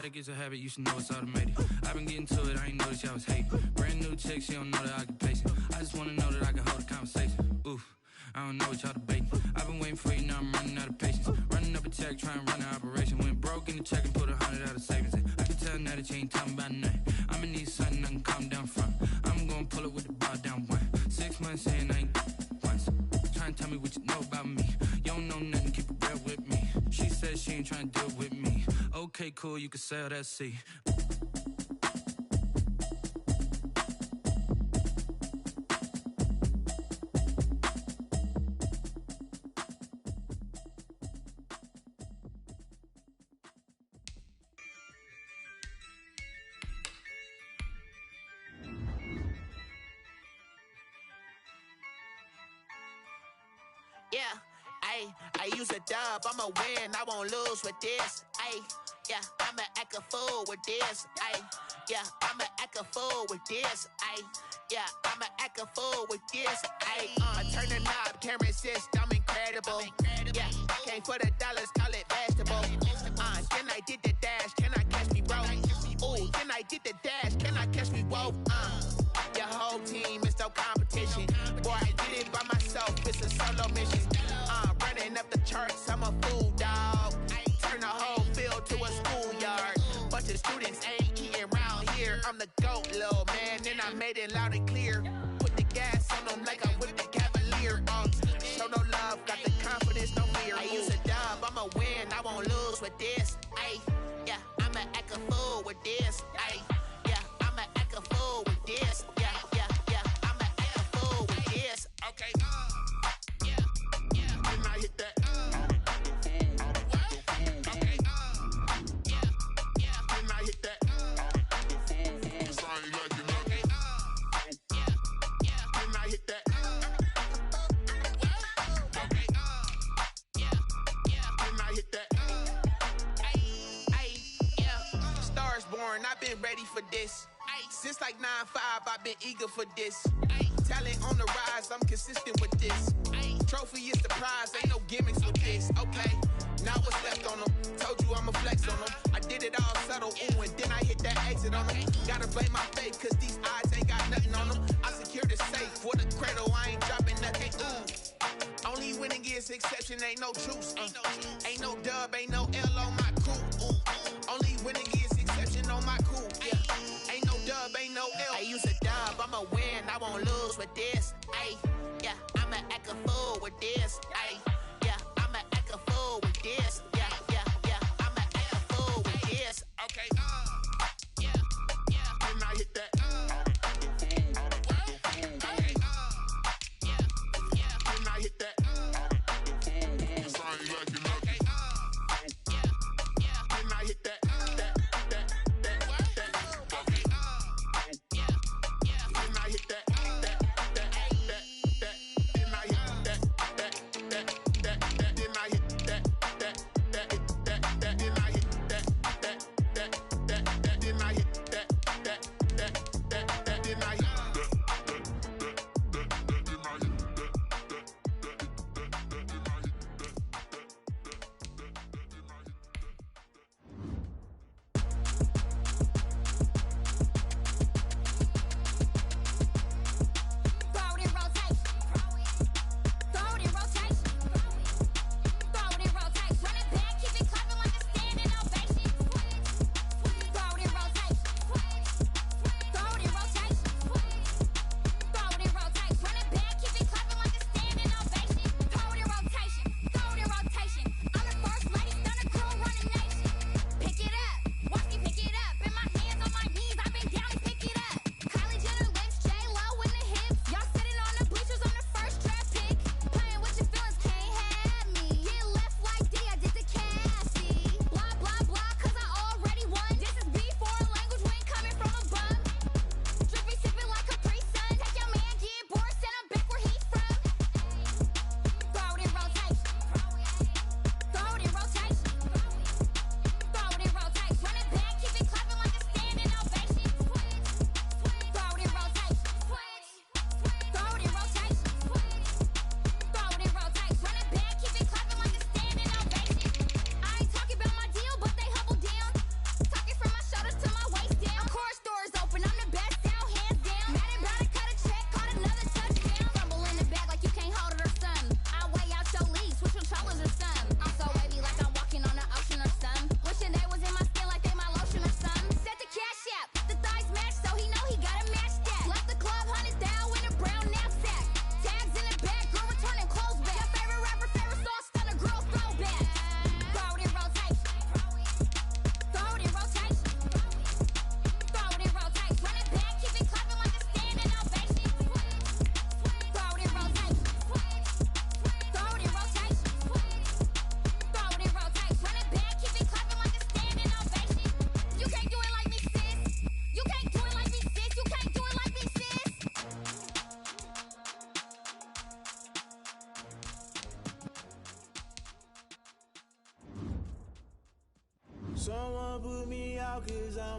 It gets a habit, you should know it's automated. I've been getting to it, I ain't noticed y'all was hating. Brand new chick, she don't know the occupation. I just wanna know that I can hold a conversation. Oof, I don't know what y'all debating. I've been waiting for you, now I'm running out of patience. Running up a check, trying to run an operation. Went broke in the check and put 100 out of savings in. I can tell now that you ain't talking about nothing. I'ma need something I can calm down from. I'm gonna pull it with the bar down one. 6 months in, I ain't once. Trying to tell me what you know about me. You don't know nothing, keep it real with me. She said she ain't trying to deal with me. Okay, cool, you can sell that seat. Yeah, I use a dub, I'ma win, I won't lose with this. Yeah, I'ma act a fool with this. Yeah, I'ma act a fool with this. Yeah, I'ma act a fool with this. I turn the knob, camera assist, I'm incredible. Yeah, came for the dollars, call it vegetable. Then I did the dash, can I catch me, bro? Ooh, then I did the dash, can I catch me, whoa? Your whole team is no competition. Boy, I did it by myself, it's a solo mission. Running up the charts, I'm a fool, dog. Turn the whole field to a schoolyard. Bunch of students ain't eating round here. I'm the GOAT, little man, and I made it loud and clear. Put the gas on them like I whipped the Cavalier. Show no love, got the confidence, no fear. I use a dub, I'ma win, I won't lose with this. Yeah, I'ma act a fool with this. Yeah, I'ma act a fool with this. Yeah, I'ma act a fool with this. Okay, yeah, and I hit that. Okay, yeah, and I hit that. Cause I ain't like it. Okay, yeah, and I hit that. Okay, yeah, and I hit that. Yeah, Stars born, I've been ready for this. Since like 9-5, I've been eager for this. Talent on the rise, I'm consistent with this. Trophy is the prize, ain't no gimmicks with this. Okay, now what's left on them? Told you I'ma flex on them. I did it all subtle, ooh, and then I hit that exit on them. Gotta blame my faith, cause these odds ain't got nothing on them. I secure the safe for the cradle, I ain't dropping nothing, ooh. Only winning is exception, ain't no truce. Ain't no dub, ain't no L on my crew. Only winning is exception on my crew. Yeah, ain't no dub, ain't no L. I use a dub, I'ma win, I won't lose with this. Yeah, I'ma act a fool with this. Yeah, I'ma act a fool with this. Yeah, I'ma act a fool with this. Okay, yeah, and I hit that. Okay, yeah, and I hit that. Cause I ain't like it. Okay, yeah, and I hit that. Okay, yeah, and I hit that.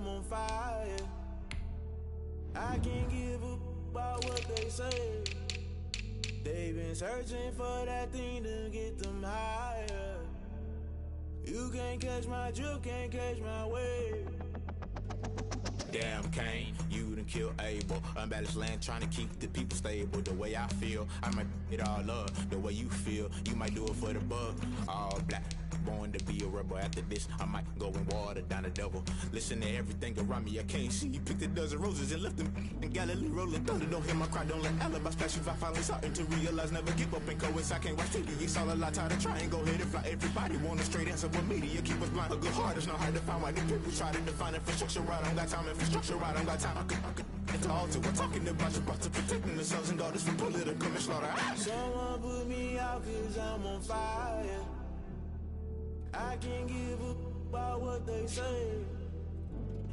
I'm on fire. I can't give up about what they say. They've been searching for that thing to get them higher. You can't catch my drift, can't catch my wave. Damn Kane, you done killed Abel. Unbalanced land trying to keep the people stable. The way I feel, I might it all up. The way you feel, you might do it for the bug. All black, born to be a rebel. After this, I might go and water down the devil. Listen to everything around me, I can't see. Picked a dozen roses and left them in Galilee rolling thunder. Don't hear my cry, don't let alibis flash. If I finally starting to realize, never give up and coincide. I can't watch TV, it's all a lot. Tired of trying, go ahead and fly. Everybody want a straight answer, but media keep us blind. A good heart is not hard to find. Why the people try to define infrastructure right? I don't got time, infrastructure right, I don't got time. I could it's all to we're talking about your to protecting the sons and daughters from political manslaughter. Someone put me out cause I'm on fire. I can't give up about what they say.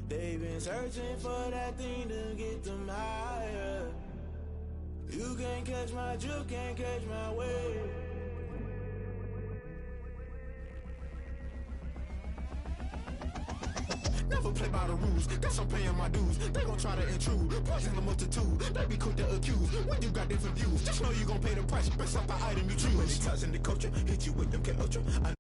They've been searching for that thing to get them higher. You can't catch my drift, can't catch my wave. Never play by the rules, guess I'm paying my dues. They gon' try to intrude, poison the multitude. They be quick to accuse, when you got different views. Just know you gon' pay the price, based off the item you choose. When it's ties in the culture, hit you with them K-Ultra.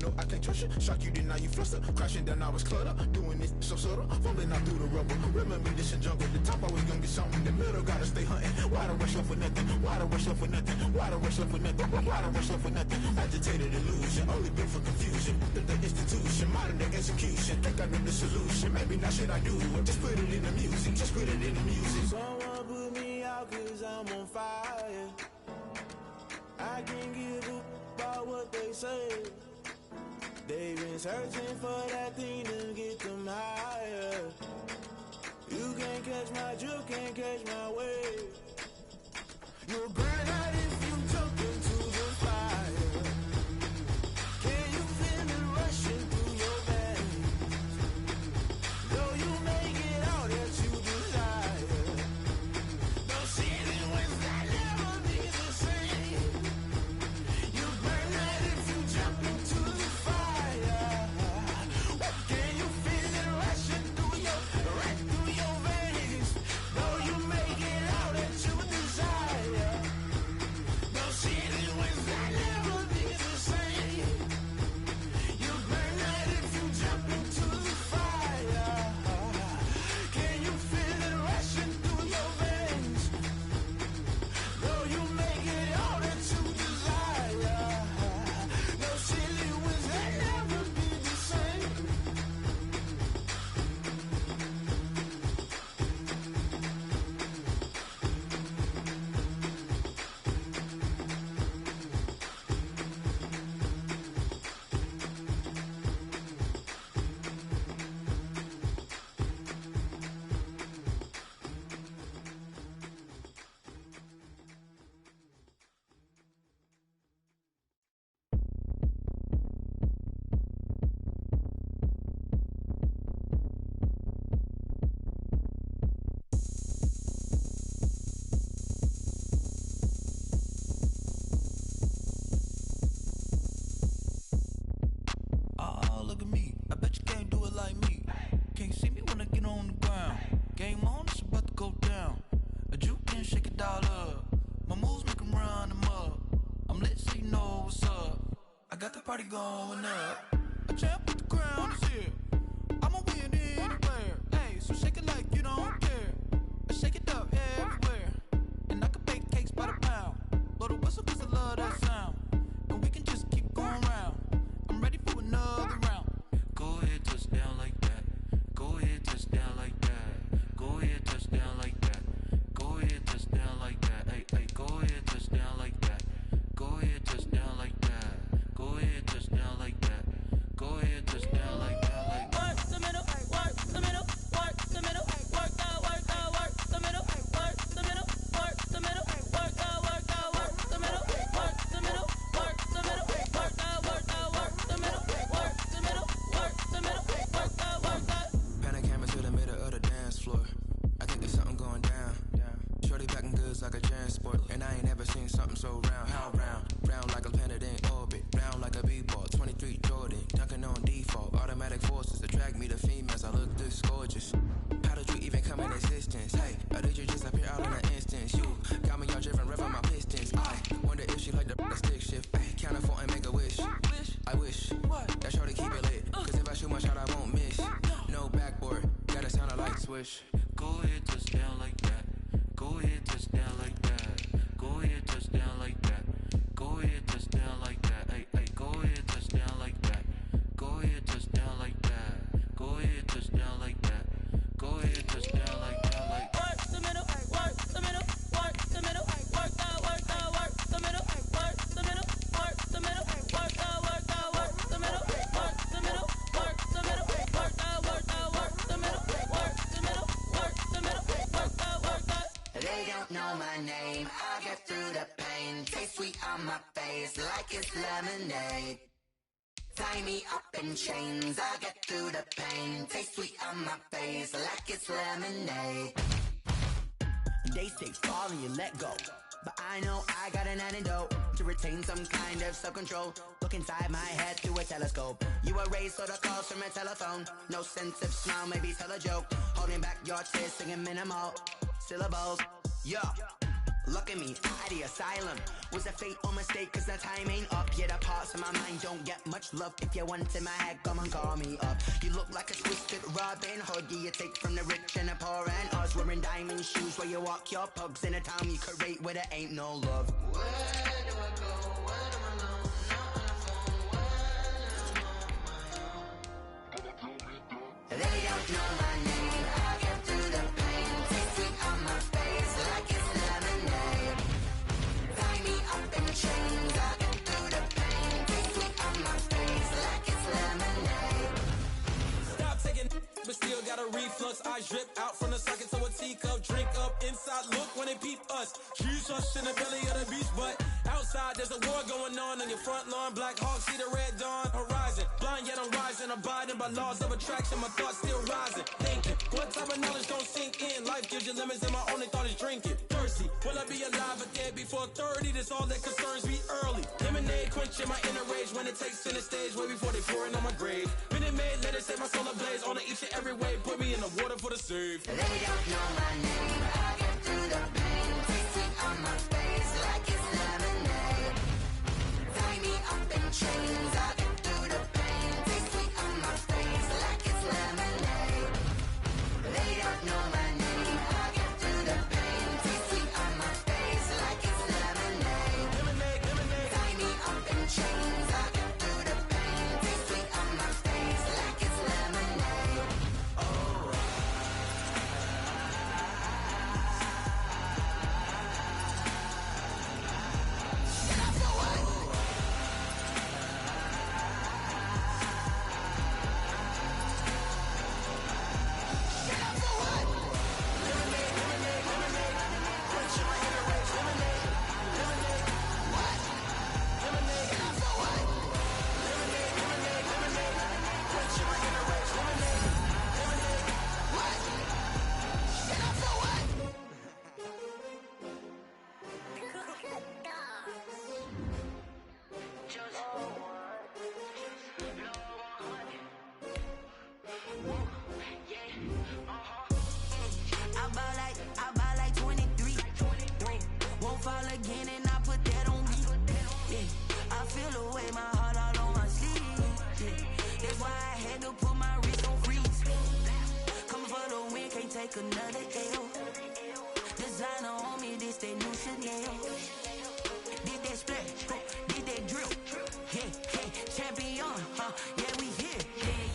No, I can't trust you. Shock you, then now you fluster. Crashing down, I was clutter. Doing this so subtle. Fumbling out through the rubble. Remember this in jungle. The top always gonna get something. In the middle, gotta stay hunting. Why the rush left for nothing? Why the rush left for nothing? Why the rush left for nothing? Why the rush left for nothing? Agitated illusion. Only built for confusion. The institution. Modern day execution. Think I know the solution. Maybe not should I do it? Just put it in the music. Just put it in the music. Someone put me out cause I'm on fire. I can't give up about what they say. They've been searching for that thing to get them higher. You can't catch my drift, can't catch my wave. You'll burn out if you jump into the fire. Can you feel it rushing through your veins? Though you make it all that you desire. No ceiling wins that never be the same. You burn out if you jump into the fire. Party going up. A champ with the crown is here. I'ma win anywhere. Hey, so shake it like you don't care. I shake it up everywhere. And I can bake cakes by the pound. Blow the whistle cause I love that sound. And we can just keep going round. I'm ready for another round. Go ahead, touch down like that. Go ahead, touch down like that. Go ahead, touch down like that. Go ahead, touch down like that. Hey, hey, go ahead, touch down like that. Go ahead, touch down like that. Go ahead, touch down like that. Go ahead, touch just gorgeous. How did you even come in existence? Hey, or did you just appear all in an instance? You got me all driven, revving my pistons. I wonder if she like the stick shift. Ay, count it 4 and make a wish. I wish that shorty keep it lit. Cause if I shoot my shot, I won't miss. No backboard, gotta sound a light switch. Go ahead, touchdown like that. Go ahead, touchdown like that. Go ahead, touchdown like that. Go ahead, touchdown like that. Ay, ay, go ahead, touchdown like that. Go ahead, touchdown like that. Go ahead, touchdown like that. Go ahead, touchdown like that. Like work the middle, work the middle, work the middle, work the middle, work the middle, work the middle, work the middle, work the middle, work the middle, work the middle, work the middle, work the middle, work the middle, work the. They don't know my name, I get through the pain. Taste sweet on my face like it's lemonade. Tie me up in chains, I get through the pain. Taste sweet on my face like it's lemonade. They say fall and you let go, but I know I got an antidote to retain some kind of self-control. Look inside my head through a telescope. You erase all the calls from a telephone. No sense of smile, maybe tell a joke. Holding back your tears, singing minimal syllables. Yeah, look at me, out of the asylum. Was a fate or mistake, cause the time ain't up. Yet the parts of my mind don't get much love. If you want in my head, come and call me up. You look like a twisted Robin Hood. You take from the rich and the poor and us. Wearing diamond shoes where you walk your pugs in a town you create where there ain't no love. Where do I go? Where do I go? Not on the phone, where am I? They don't know my name, I get through the pain. Taste sweet on my face like it's lemonade. Tie me up in chains, I get through the pain. Taste sweet on my face like it's lemonade. Stop taking but still got a reflux. Eyes drip out from the socket to a teacup. Drink up inside, look when they peep us. Shoes us in the belly of the beach, but outside there's a war going on your front lawn. Black Hawk, see the red dawn horizon. Blind yet I'm rising, abiding by laws of attraction. My thoughts still rising, thinking what type of knowledge don't sink in. Life gives you lemons and my only thought is drinking. Thirsty, will I be alive or dead before 30? That's all that concerns me early. Lemonade quenching my inner rage when it takes center stage way before they pour it on my grave. Minute Maid, let it set my soul ablaze on each and every way. Put me in the water for the save. They don't know my name, I get through the pain. Taste sweet on my face like it's lemonade. Tie me up in chains, I get through the pain. Taste sweet on my face like it's lemonade. They don't know my name, I get through the pain. Taste sweet on my face like it's lemonade. Tie me up in chains, I get through the pain. Taste sweet on my face like it's lemonade. I buy like 23. Won't fall again and I put that on me. Yeah, I feel the way my heart all on my sleeve. Yeah, that's why I had to put my wrist on freeze. Coming for the win, can't take another L. Designer on me, this that new Chanel. Did that splash, did that drip. Yeah, champion, yeah, we here.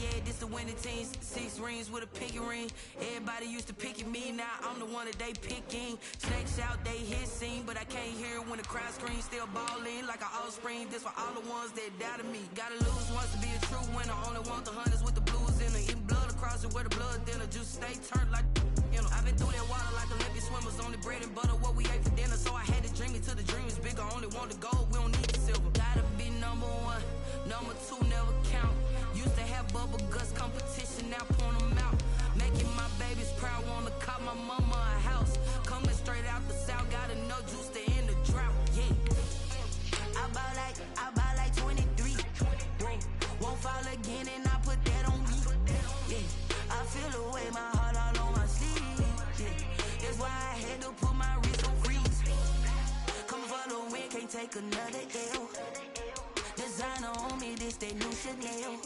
Yeah, this the winning teams. 6 rings with a pinky ring. Everybody used to picking me, now I'm the one that they picking. Snakes out, they hit scene, but I can't hear when the crowd screams. Still balling like an offspring. This for all the ones that doubted me. Gotta lose once to be a true winner. Only want the hunters with the blues in it. Eating blood across it where the blood thinner. Juice stay turned like you know. I've been through that water like Olympic swimmers. Only bread and butter what we ate for dinner. So I had to dream it till the dream is bigger. Only want the gold, we don't need the silver. Gotta be number 1, number 2 never count. Used to have bubble guts competition, now point them out. Making my babies proud, wanna call my mama a house. Coming straight out the south, gotta know juice to end the drought. Yeah, I buy like 23. Won't fall again and I put that on me. Yeah, I feel the way another L. Designer on me, this that new Chanel.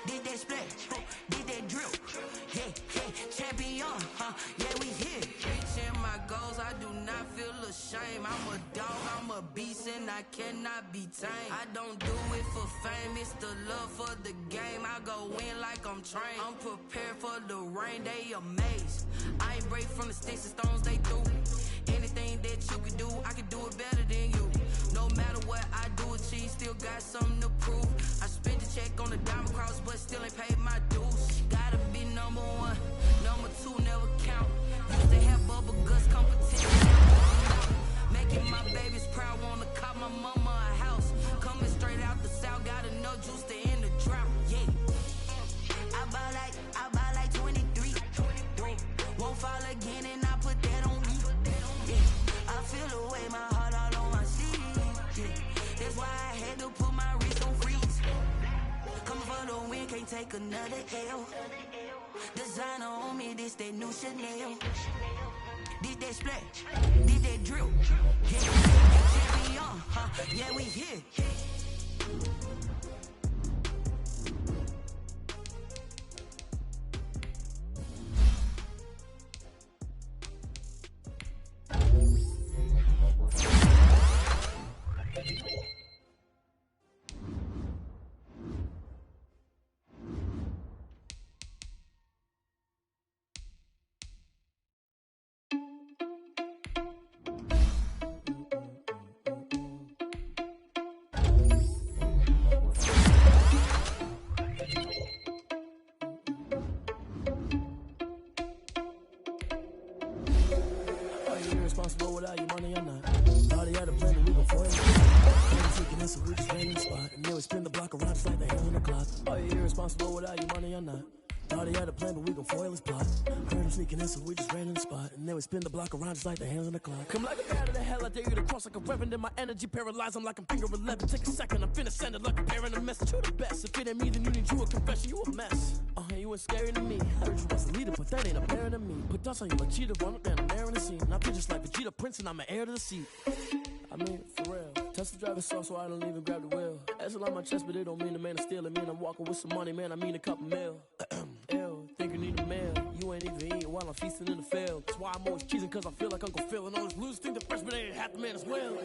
Did that splash, did that drill. Yeah, champion, yeah, we here. Reaching my goals, I do not feel ashamed. I'm a dog, I'm a beast, and I cannot be tamed. I don't do it for fame, it's the love for the game. I go in like I'm trained. I'm prepared for the rain, they amazed. I ain't break from the sticks and stones they threw. Anything that you can do, I can do it better than you. No matter what I do, achieve, still got something to prove. I spent the check on the diamond cross, but still ain't paid my dues. Gotta be number one, number two never count. Used to have bubble guts competition. Making my babies proud, wanna cop my mama a house. Coming straight out the south, got enough juice to end the drought. Yeah, I buy like 23. Won't fall again, and I put that on me. Yeah, I feel away, my heart all on my sleeve. Yeah, that's why I had to put my wrist on freeze. Come for the win, can't take another L. Designer on me, this that new Chanel. Did that splash, did that drill. Yeah, champion, yeah, we here. Responsible without your money or not. Already had a plan, but we gon' foil it. Taking this, so we just ran in the spot. And then we spin the block around just like the hands on the clock. Are you irresponsible without your money or not? Already had a plan, but we gon' foil his plot. Heard him sneaking in, so we just ran in the spot. And then we spin the block around just like the hands on the clock. Come like a bat of the hell, I dare you to cross like a reverend. In my energy paralyzed, I'm like I'm finger 11. Take a second, I'm finna send it like a parent a message. You the best, if it ain't me, then you need you a confession. You a mess. You ain't scary to me. Heard you was a leader, but that ain't apparent to me. Put dust on you like cheetah, run up down the air in the scene. I feel just like Vegeta Prince, and I'm an heir to the seat. I mean, for real. Tesla driver soft, so I don't even grab the wheel. That's on my chest, but it don't mean the man is stealing. Mean I'm walking with some money, man. I mean a couple mil. Ew, think you need a meal. You ain't even eating while I'm feasting in the field. That's why I'm always cheesing, cause I feel like Uncle Phil. And all this lose think the freshman ain't half the man as well.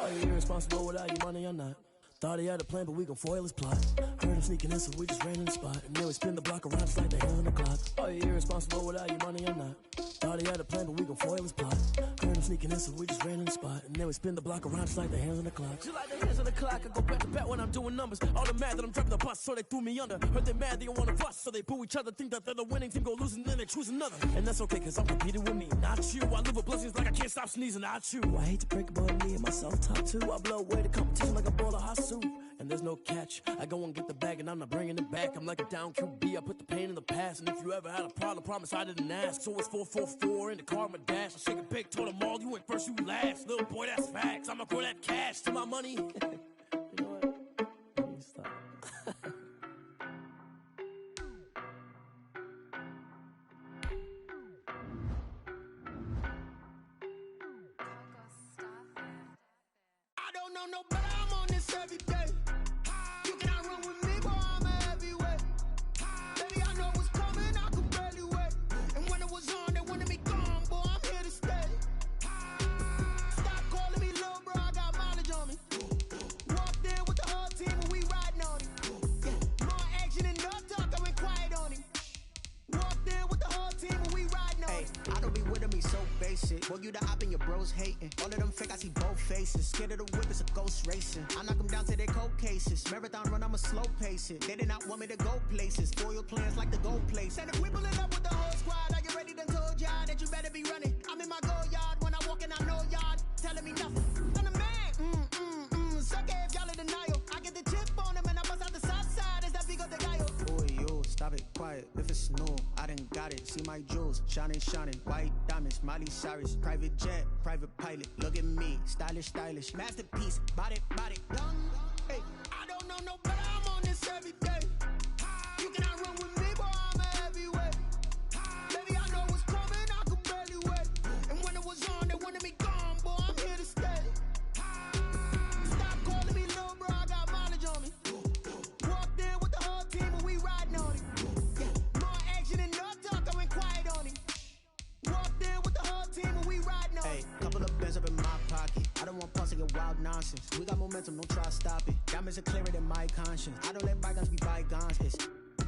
Are you irresponsible without your money or not? Thought he had a plan, but we gon' foil his plot. Heard him sneaking in, so we just ran in the spot. And then we spin the block around just like the hands on the clock. Are you irresponsible without your money or not? Thought he had a plan, but we gon' foil his plot. Heard him sneaking in, so we just ran in the spot. And then we spin the block around just like the hands on the clock. Just like the hands on the clock, I go back to back when I'm doing numbers. All the mad that I'm driving the bus, so they threw me under. Heard they mad, they don't wanna fuss, so they boo each other. Think that they're the winning team, go losing, then they choose another. And that's okay, cause I'm competing with me, not you. I live with blessings like I can't stop sneezing, not you. I hate to break it, but me and myself top two. I blow away the competition like a ball of hot soup. And there's no catch. I go and get the bag and I'm not bringing it back. I'm like a down QB, I put the pain in the past. And if you ever had a problem, promise I didn't ask. So it's 444 in the car, my dash. I shake a big, told them all, you went first, you last. Little boy, that's facts. I'ma grow that cash to my money. You know what? Let me stop. I don't know no better, I'm on this every day. You cannot run with me, boy, I'm a heavyweight. Baby, I know what's coming, I could barely wait. And when it was on, they wanted me gone, boy, I'm here to stay. Stop calling me little bro, I got mileage on me. Walked in with the whole team and we riding on him. More action and no talk, I went quiet on him. Walked in with the whole team and we riding on him. I don't be with him, he's so basic. Boy, you the op and your bros hating. All of them fake, I see both faces. Scared of the whip, it's a ghost racing. I knock them down to their cold cases. Marathon run, I'ma slow pace it. They did not want me to go places. Foil plans like the gold place. And if we pulling up with the whole squad, I already done told y'all that you better be running. I'm in my go yard, when I walk in, I know y'all telling me nothing. I'm the man, suck it if y'all in denial. I get the chip on him and I bust out the south side, is that big of the guy? Boy, yo, stop it, quiet. If it's new, I done got it. See my jewels, shining, white diamonds, Miley Cyrus, private jet, private pilot. Look at me, stylish, masterpiece, body, young. Hey, I don't know no better, I'm on this every day. You cannot run with me, boy, I'm a heavyweight. Baby, I know what's coming, I could barely wait. And when it was on, they wanted me gone, boy, I'm here to stay. nonsense. We got momentum, don't try to stop it. Diamonds are clearer than my conscience. I don't let bygones be bygones.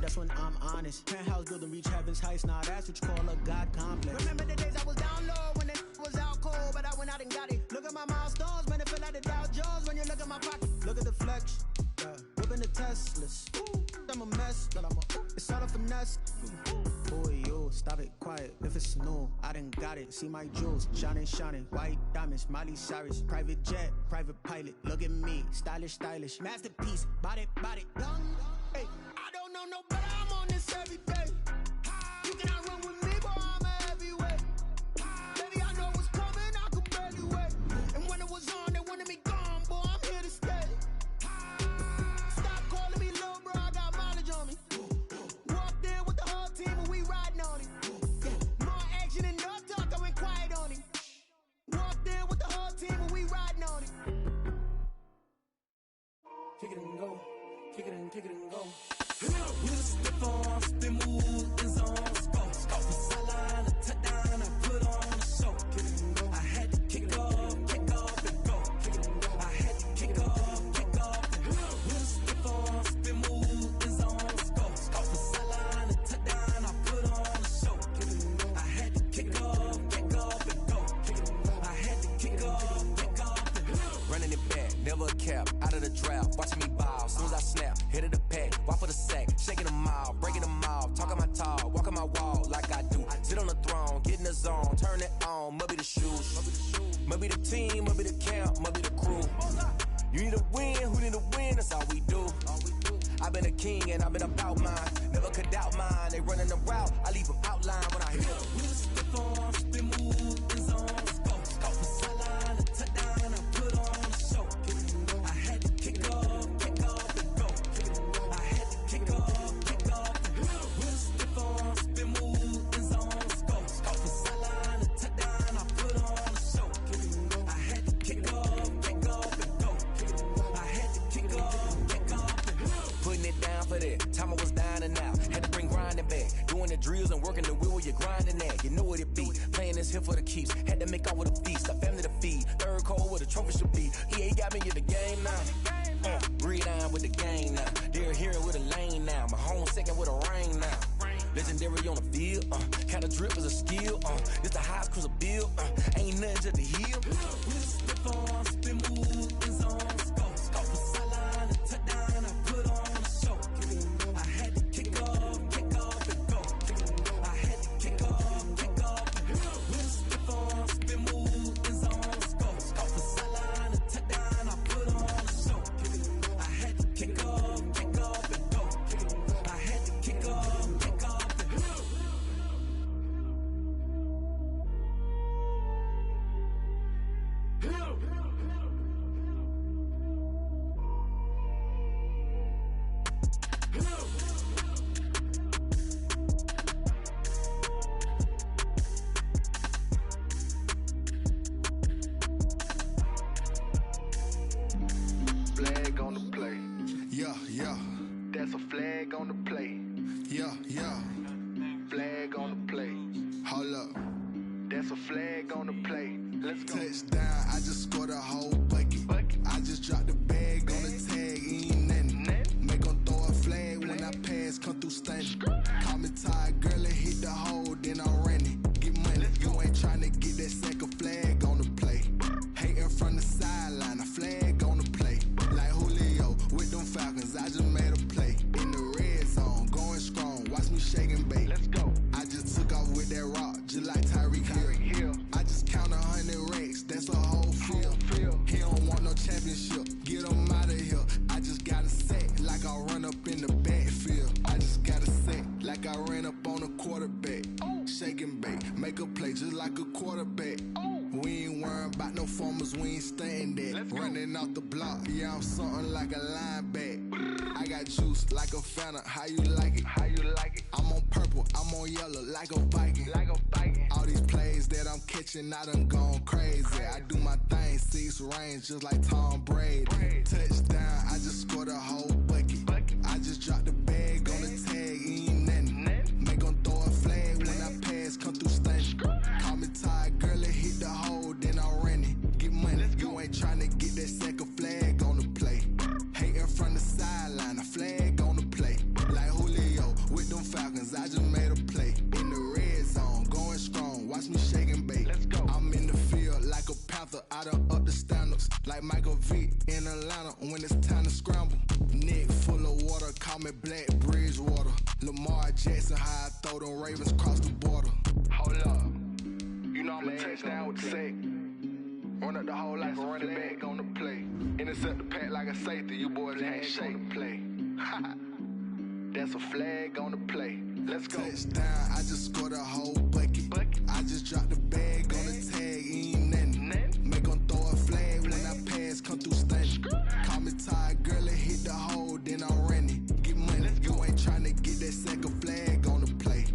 That's when I'm honest. Penthouse building, reach heaven's heights. Nah, that's what you call a God complex. Remember the days I was down low when it was out cold, but I went out and got it. Look at my milestones, man, it feel like the Dow Jones when you look at my pocket. Look at the flex, whipping the Teslas. I'm a mess, but it's all a finesse. Boy, yo, stop it, quiet. If it's new, I done got it. See my jewels, shining, shining. White diamonds, Miley Cyrus. Private jet, private pilot. Look at me, stylish, stylish. Masterpiece, body, young. Hey, I don't know no better, I'm on this every day. You cannot run with me, boy, I'm a heavyweight. Baby, I know what's coming, I could barely wait. And when it was on, they wanted me gone, boy, I'm here to stay. Stop calling me little bro, I got mileage on me. Walked in with the whole team and we riding on it. More action and no talk, I went quiet on it. Walked in with the whole team and we riding on it. Kick it and go. Kick it and go. With a stiff on, spin move, in zone, scope. From sideline to touchdown, I put on a show. I had to kick off and go. I had to kick off and go. With a stiff on, spin move, in zone, scope. From sideline to touchdown, I put on a show. I had to kick off and go. I had to kick off and go. Running it back, never a cap, out of the draft, watching me ball. Soon as I snap, hit of the pack, walk for the sack, shaking them all, breaking them off, talking my talk, walking my wall like I do. Sit on the throne, get in the zone, turn it on, must be the shoes, must be the team, must be the camp, must be the crew. You need a win, who need a win, that's all we do. I've been a king and I've been about mine, never could doubt mine. They running the route, I leave them outline when I hit them. With a stiff on, spin move, in zone, scope. From sideline to touchdown, I put on a show. I had to kick off and go. I had to kick off and go. With a stiff on, spin move, in zone, scope. From sideline to touchdown, I put on a show. I had to kick off and go. I had to kick off and go. Putting it down for that, time I was down and out. Had to bring grinding back, doing the drills and working the wheel where you're grinding at. You know what it be, playing this here for the keeps. Had to make out with a feast, a family to feed. Third cold where the trophy should be. EA got me in the game now. Breathe down with the game now. They're hearing with a lane now. My home second with a rain now. Legendary on the field, kind of drip is a skill. This the highest cruiser bill, ain't nothing just to heal. With a stiff on, spin move, in zone, scope. From sideline to touchdown, I put on a show. I had to kick off and go. I had to kick off and go. With a stiff on, spin move, in zone, scope. From sideline to touchdown, I put on a show. I had to kick off and go. I had to kick off and go. Flag on the play. Yeah. That's a flag on the play. Yeah. Flag on the play. Hold up. That's a flag on the play. Let's go. Touchdown, I just scored a whole bucket. I just dropped the bag on the tag, ain't nothing. Make 'em throw a flag when I pass, come through stunning. Call me tired, girl, and hit the hole, then I'm running. Get money, you ain't tryna get that second flag on the play. Hating from the sideline, a flag on the play. Like Julio with them Falcons, I just made a play. In the red zone, going strong, watch me shake and bake. Let's go. I just took off with that rock, just like Tyreek Hill. I just count 100 racks, that's a whole field. He don't want no championship, get him out of here. I just got a set, like I run up in the backfield. I just got a set, like I ran up on a quarterback. Shake and bake, make a play just like a quarterback. We ain't worrying about no formers, we ain't staying there. Running off the block, yeah, I'm something like a linebacker. I got juice like a Fanta, how you like it? I'm on purple, I'm on yellow, like a Viking. All these plays that I'm catching, I done gone crazy. I do my thing, 6 range, just like Tom Brady. Touchdown, I just scored a whole bucket. I just dropped the bag on the tag, ain't nothing. Make 'em throw a flag when I pass, come through stunning. Call me tired, girl, and hit the hole, then I'm running. Get money, you ain't tryna get that second when it's time to scramble. Neck full of water, call me Black Bridgewater. Lamar Jackson, how I throw them Ravens cross the border. Hold up, you know I'm a touchdown with the sack. Run up the hole like a running back on the play. Intercept the pack like a safety, you boys ain't shake the play. That's a flag on the play. Let's go. Touchdown, I just scored a whole bucket. I just dropped the bag on the tag, ain't nothing. Make them throw a flag when I pass, come through stunning. Call me tired, girl, and hit the hole, then I'm running. Get money, you ain't tryna get that second flag on the play.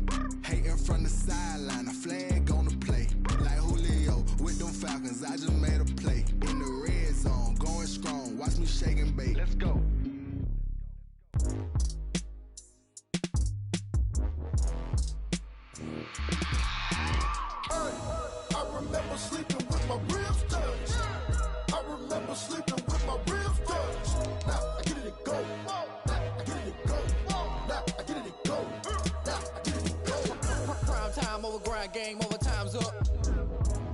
Hating from the sideline, a flag on the play. Like Julio with them Falcons, I just made a play. In the red zone, going strong, watch me shake and bake. Let's go. I remember sleeping with my ribs touched. I remember sleeping with my ribs touched. Now I get it to go. Now I get it to go. Now I get it to go. Now I get it to go. Prime time over grind game, over time's up.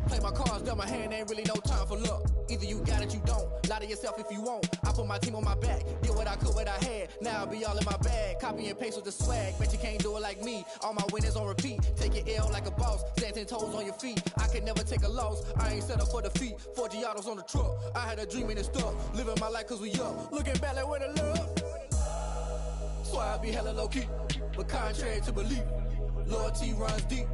Play my cards, dealt my hand, ain't really no time for luck. Either you got it, you don't. Lie to yourself if you won't. I put my team on my back, did what I could, what I had. Now I'll be all in my bag. Copy and paste with the swag. Bet you can't do it like me. All my winners on repeat. Take your L like a boss. Stand 10 toes on your feet. I can never take a loss. I ain't set up for defeat. 4 Giottos on the truck. I had a dream and it stuck. Living my life cause we up. Looking back like where the love. So I be hella low key. But contrary to belief, loyalty runs deep.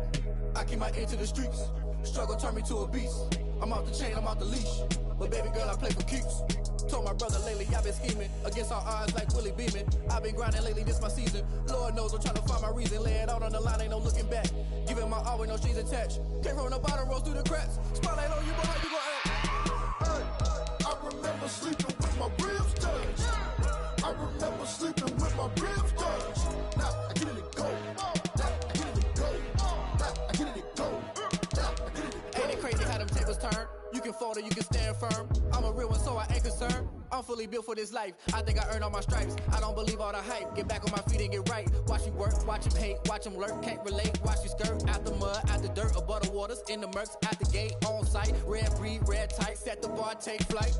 I keep my ear to the streets. Struggle turned me to a beast. I'm off the chain, I'm off the leash. But baby girl, I play for keeps. Told my brother lately, I've been scheming. Against all odds like Willie Beeman. I've been grinding lately, this my season. Lord knows I'm trying to find my reason. Lay it out on the line, ain't no looking back. Giving my all with no strings attached. Came from the bottom, rose through the cracks. Spotlight on you, boy, how you gon' act? I remember sleeping with my ribs touched. I remember sleeping with my ribs touched. Now I get it to go. Now I get it to go. Now I get it to go. Now I get it to go. Ain't it crazy how them tables turn? You can fold or you can stand firm. I'm a real one, so I ain't concerned. I'm fully built for this life. I think I earned all my stripes. I don't believe all the hype. Get back on my feet and get right. Watch you work, watch him hate, watch him lurk. Can't relate, watch you skirt. Out the mud, out the dirt, above the waters, in the murks, out the gate, on site. Red breed, red tight, set the bar, take flight.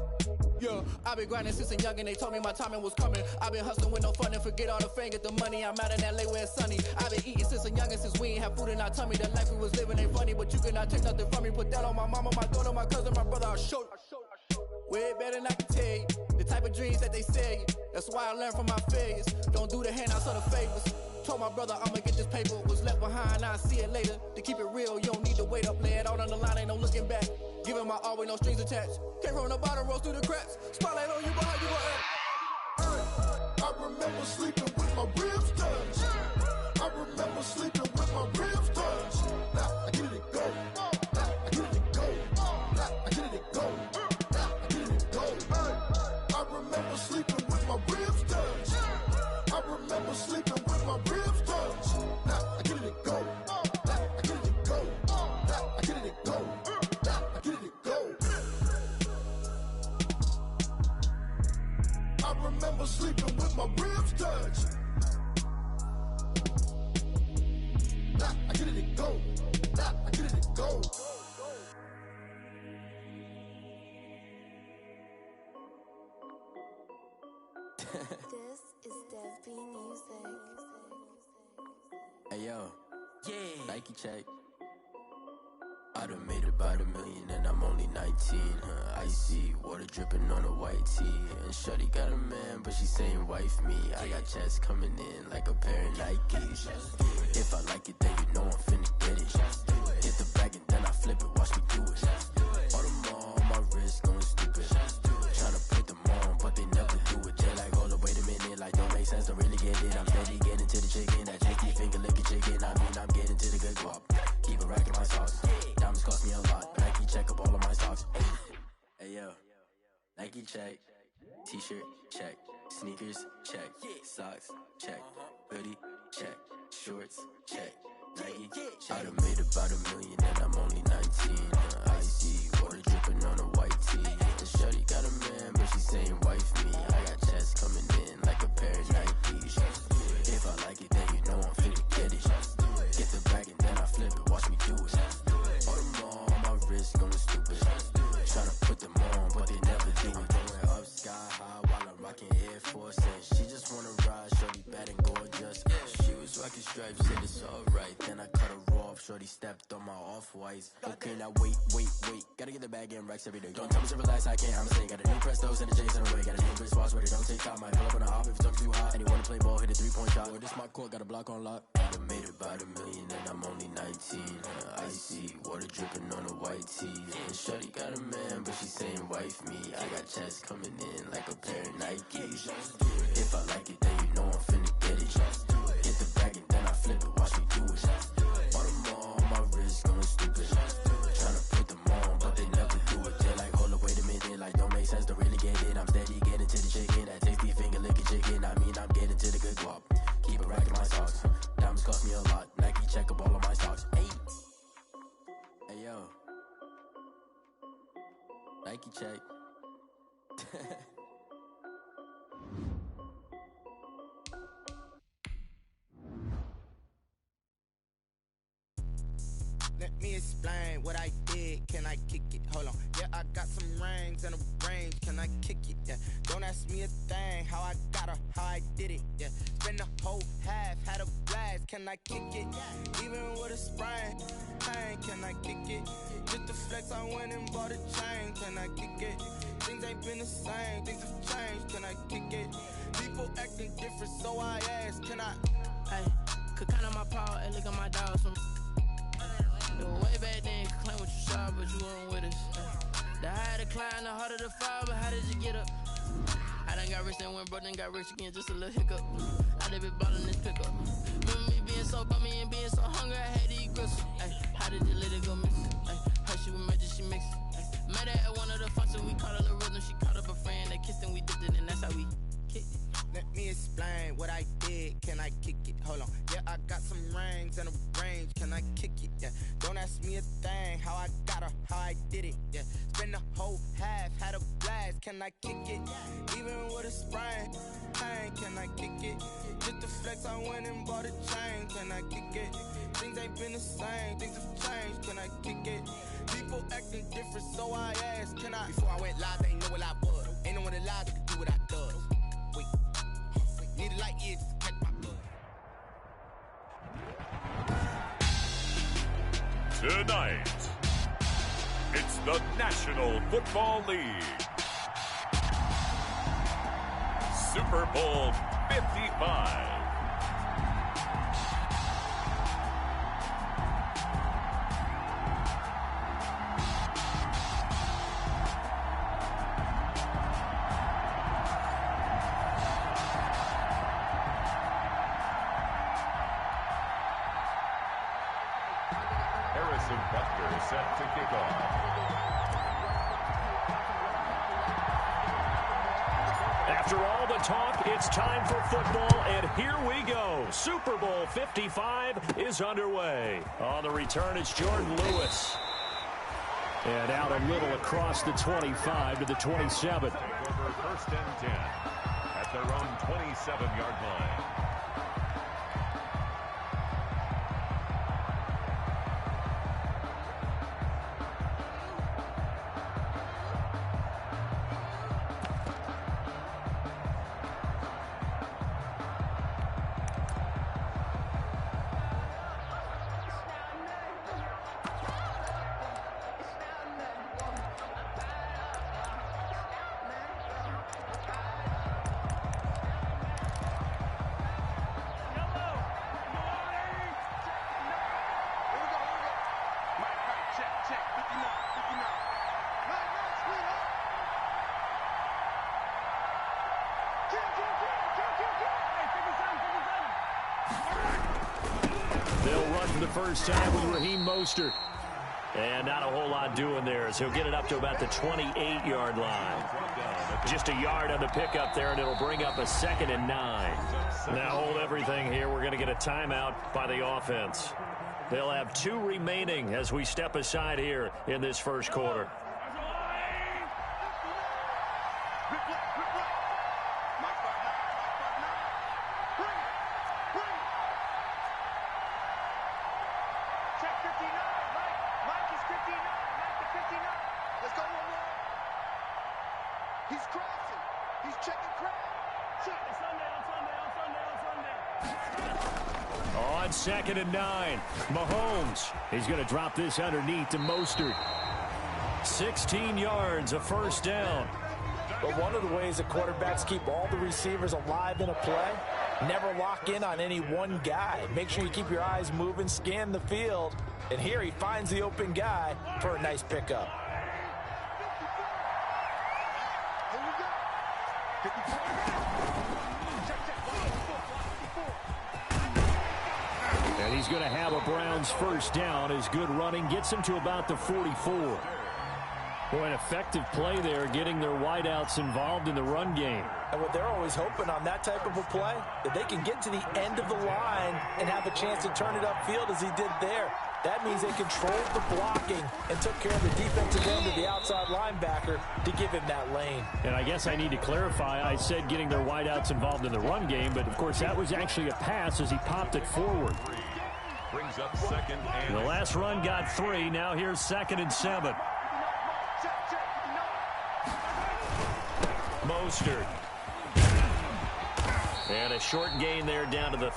Yeah, I've been grinding since a young and they told me my timing was coming. I've been hustling with no fun and forget all the fame, get the money. I'm out in LA where it's sunny. I've been eating since a young and since we ain't have food in our tummy. The life we was living ain't funny, but you cannot take nothing from me. Put that on my mama, my daughter, my cousin, my brother, I'll show you. Way better than I can tell you. The type of dreams that they sell you. That's why I learned from my failures. Don't do the handouts or the favors. Told my brother I'ma get this paper. Was left behind, I'll see it later. To keep it real, you don't need to wait up. Lay it out on the line, ain't no looking back. Giving my all with no strings attached. Came from the bottom, rose through the cracks. Spotlight on you, boy, how you gon' act? I remember sleeping with my ribs touched. I remember sleeping with my ribs touched. Now I get it to go. Now I get it to go. Now I get it to go. Now I get it to go. I remember sleeping with my ribs touched. I remember sleeping with my ribs touched. Now I get it to go. Now I get it to go. Now I get it to go. Now I get it to go. I remember sleeping with my ribs touched. Now I get it to go. Now I get it to go. This is Dev B Music. Hey yo, yeah, Nike check. I done made about $1 million and I'm only 19. Icy water dripping on a white tee. And shorty got a man, but she saying wife me. I got checks coming in like a pair of Nikes. If I like it, then you know I'm finna get it. Get the bag and then I flip it, watch me do it. All them on my wrist going stupid. Tryna put them on, but they never do it. They like, hold up, wait a minute, like don't make sense, don't really get it. I'm steady getting to the chicken, that tricky finger licking chicken. I mean, I'm getting to the good guap. Keep a rack in my socks. Diamonds cost me a lot. Nike check up all of my stocks. Hey yo, Nike check. T-shirt check. Sneakers check. Socks check. Hoodie check. Shorts check. Nike I done made about $1 million and I'm only 19. Icy water dripping on a white tee. The shorty got a man, but she saying wife me. I got checks coming in like a pair of Nikes. If I like it, then you know I'm finna get it. Get the bag and then I flip it, watch me do it. All them on my wrist going stupid. Tryna put them on, but they never do it. Going up sky high while stripes, said it's alright. Then I cut her off, shorty stepped on my off-whites. Okay, now wait. Gotta get the bag and racks every day. Don't tell me to relax, I can't, I'ma say. Got a new Prestos and the J's in the way. Got a new Chris Boss, but it don't take time. Might pull up on the hop if it talks too hot. And you wanna play ball, hit a 3-point shot. Or this my court, got a block on lock. I done made about $1 million and I'm only 19. Icy, water dripping on a white tee. And shorty got a man, but she saying wife me. I got checks coming in like a pair of Nikes. If I like it, then you know I'm finna get it. Hit the bag and then I flip it, watch me do it. On them all, my wrist going stupid. Tryna put them on, but they never do it. They're like, hold up, wait a minute, like don't make sense to really get it. I'm steady getting to the chicken, that tasty finger licking chicken. I mean, I'm getting to the good guap. Keep it right in my socks. Diamonds cost me a lot. Nike check up all of my stocks. Hey yo, Nike check. Let me explain what I did. Can I kick it? Hold on. Yeah, I got some rings and a range. Can I kick it? Yeah. Don't ask me a thing. How I got her, how I did it. Yeah. Spend the whole half, had a blast. Can I kick it? Even with a sprain. Pain, can I kick it? Just the flex, I went and bought a chain. Can I kick it? Things ain't been the same. Things have changed. Can I kick it? People acting different, so I ask. Can I? Hey, could count on my power and look at my dogs from. Way back then, you could claim what you saw, but you weren't with us. The higher the climb, the harder the fall, but how did you get up? I done got rich, then went broke, then got rich again, just a little hiccup. I done been ballin' this pickup. Remember me being so bummy and being so hungry, I had to eat gristle. Ay, how did you let it go miss? Ay, how she was magic, she mixed. Met her at one of the functions, we caught a little rhythm, she caught up a friend, they kissed and we dipped it, and that's how we kicked it. Let me explain what I did. Can I kick it? Hold on. Yeah, I got some rings and a range. Can I kick it? Yeah. Don't ask me a thing. How I got her, how I did it. Yeah. Spend the whole half, had a blast. Can I kick it? Even with a sprain. Pain, can I kick it? Just the flex, I went and bought a chain. Can I kick it? Things ain't been the same. Things have changed. Can I kick it? People acting different, so I ask. Can I? Before I went live, they ain't know what I was. Ain't no one alive that could do what I does. Wait. Need a light years to catch my blood. Tonight, it's the National Football League. Super Bowl 55. Set to kick off. After all the talk, it's time for football, and here we go. Super Bowl 55 is underway. On the return, it's Jordan Lewis. And out a little across the 25 to the 27. Take over 1st and 10 at their own 27-yard line. They'll run for the first time with Raheem Mostert. And not a whole lot doing there as he'll get it up to about the 28-yard line. Just a yard on the pickup there, and it'll bring up a 2nd and 9. Now hold everything here. We're going to get a timeout by the offense. They'll have 2 remaining as we step aside here in this first quarter. He's crossing. He's checking crowd. Check. On Sunday. On 2nd and 9, Mahomes. He's going to drop this underneath to Mostert. 16 yards, a first down. But one of the ways that quarterbacks keep all the receivers alive in a play, never lock in on any one guy. Make sure you keep your eyes moving, scan the field. And here he finds the open guy for a nice pickup. And he's going to have a Browns first down. His good running gets him to about the 44. Boy, an effective play there, getting their wideouts involved in the run game. And what they're always hoping on that type of a play, that they can get to the end of the line and have a chance to turn it upfield as he did there. That means they controlled the blocking and took care of the defensive end of the outside linebacker to give him that lane. And I guess I need to clarify, I said getting their wideouts involved in the run game, but of course that was actually a pass as he popped it forward. Brings up 2nd and... The last run got 3, now here's 2nd and 7. Mostert. And a short gain there down to the...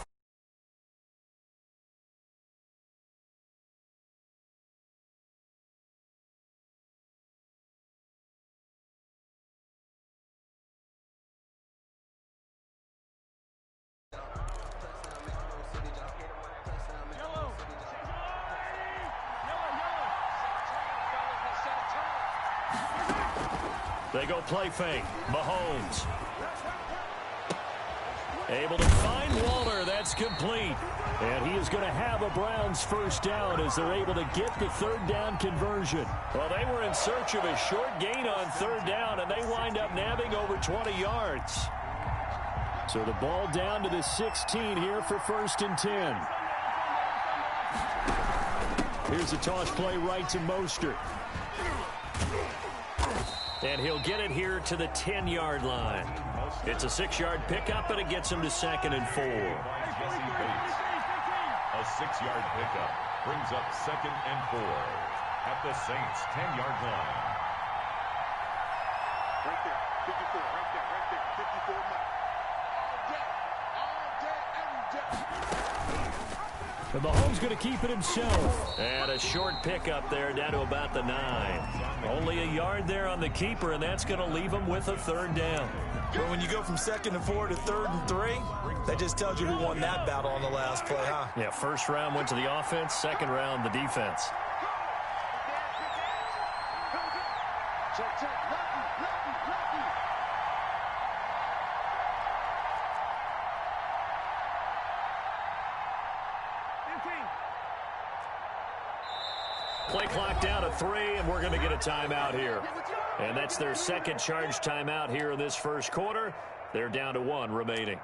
They go play fake. Mahomes. Able to find Waller. That's complete. And he is going to have a Browns first down as they're able to get the 3rd down conversion. Well, they were in search of a short gain on 3rd down, and they wind up nabbing over 20 yards. So the ball down to the 16 here for 1st and 10. Here's a toss play right to Mostert. And he'll get it here to the 10-yard line. It's a 6-yard pickup, and it gets him to 2nd and 4. A 6-yard pickup brings up 2nd and 4 at the Saints' 10-yard line. Right there, 54, right there, 54 miles. And Mahomes going to keep it himself. And a short pickup there down to about the 9. Only a yard there on the keeper, and that's going to leave him with a 3rd down. But when you go from 2nd and 4 to 3rd and 3, that just tells you who won that battle on the last play, huh? Yeah, 1st round went to the offense, 2nd round the defense. Check, check, lucky. Play clock down to 3, and we're going to get a timeout here. And that's their 2nd charge timeout here in this 1st quarter. They're down to 1 remaining.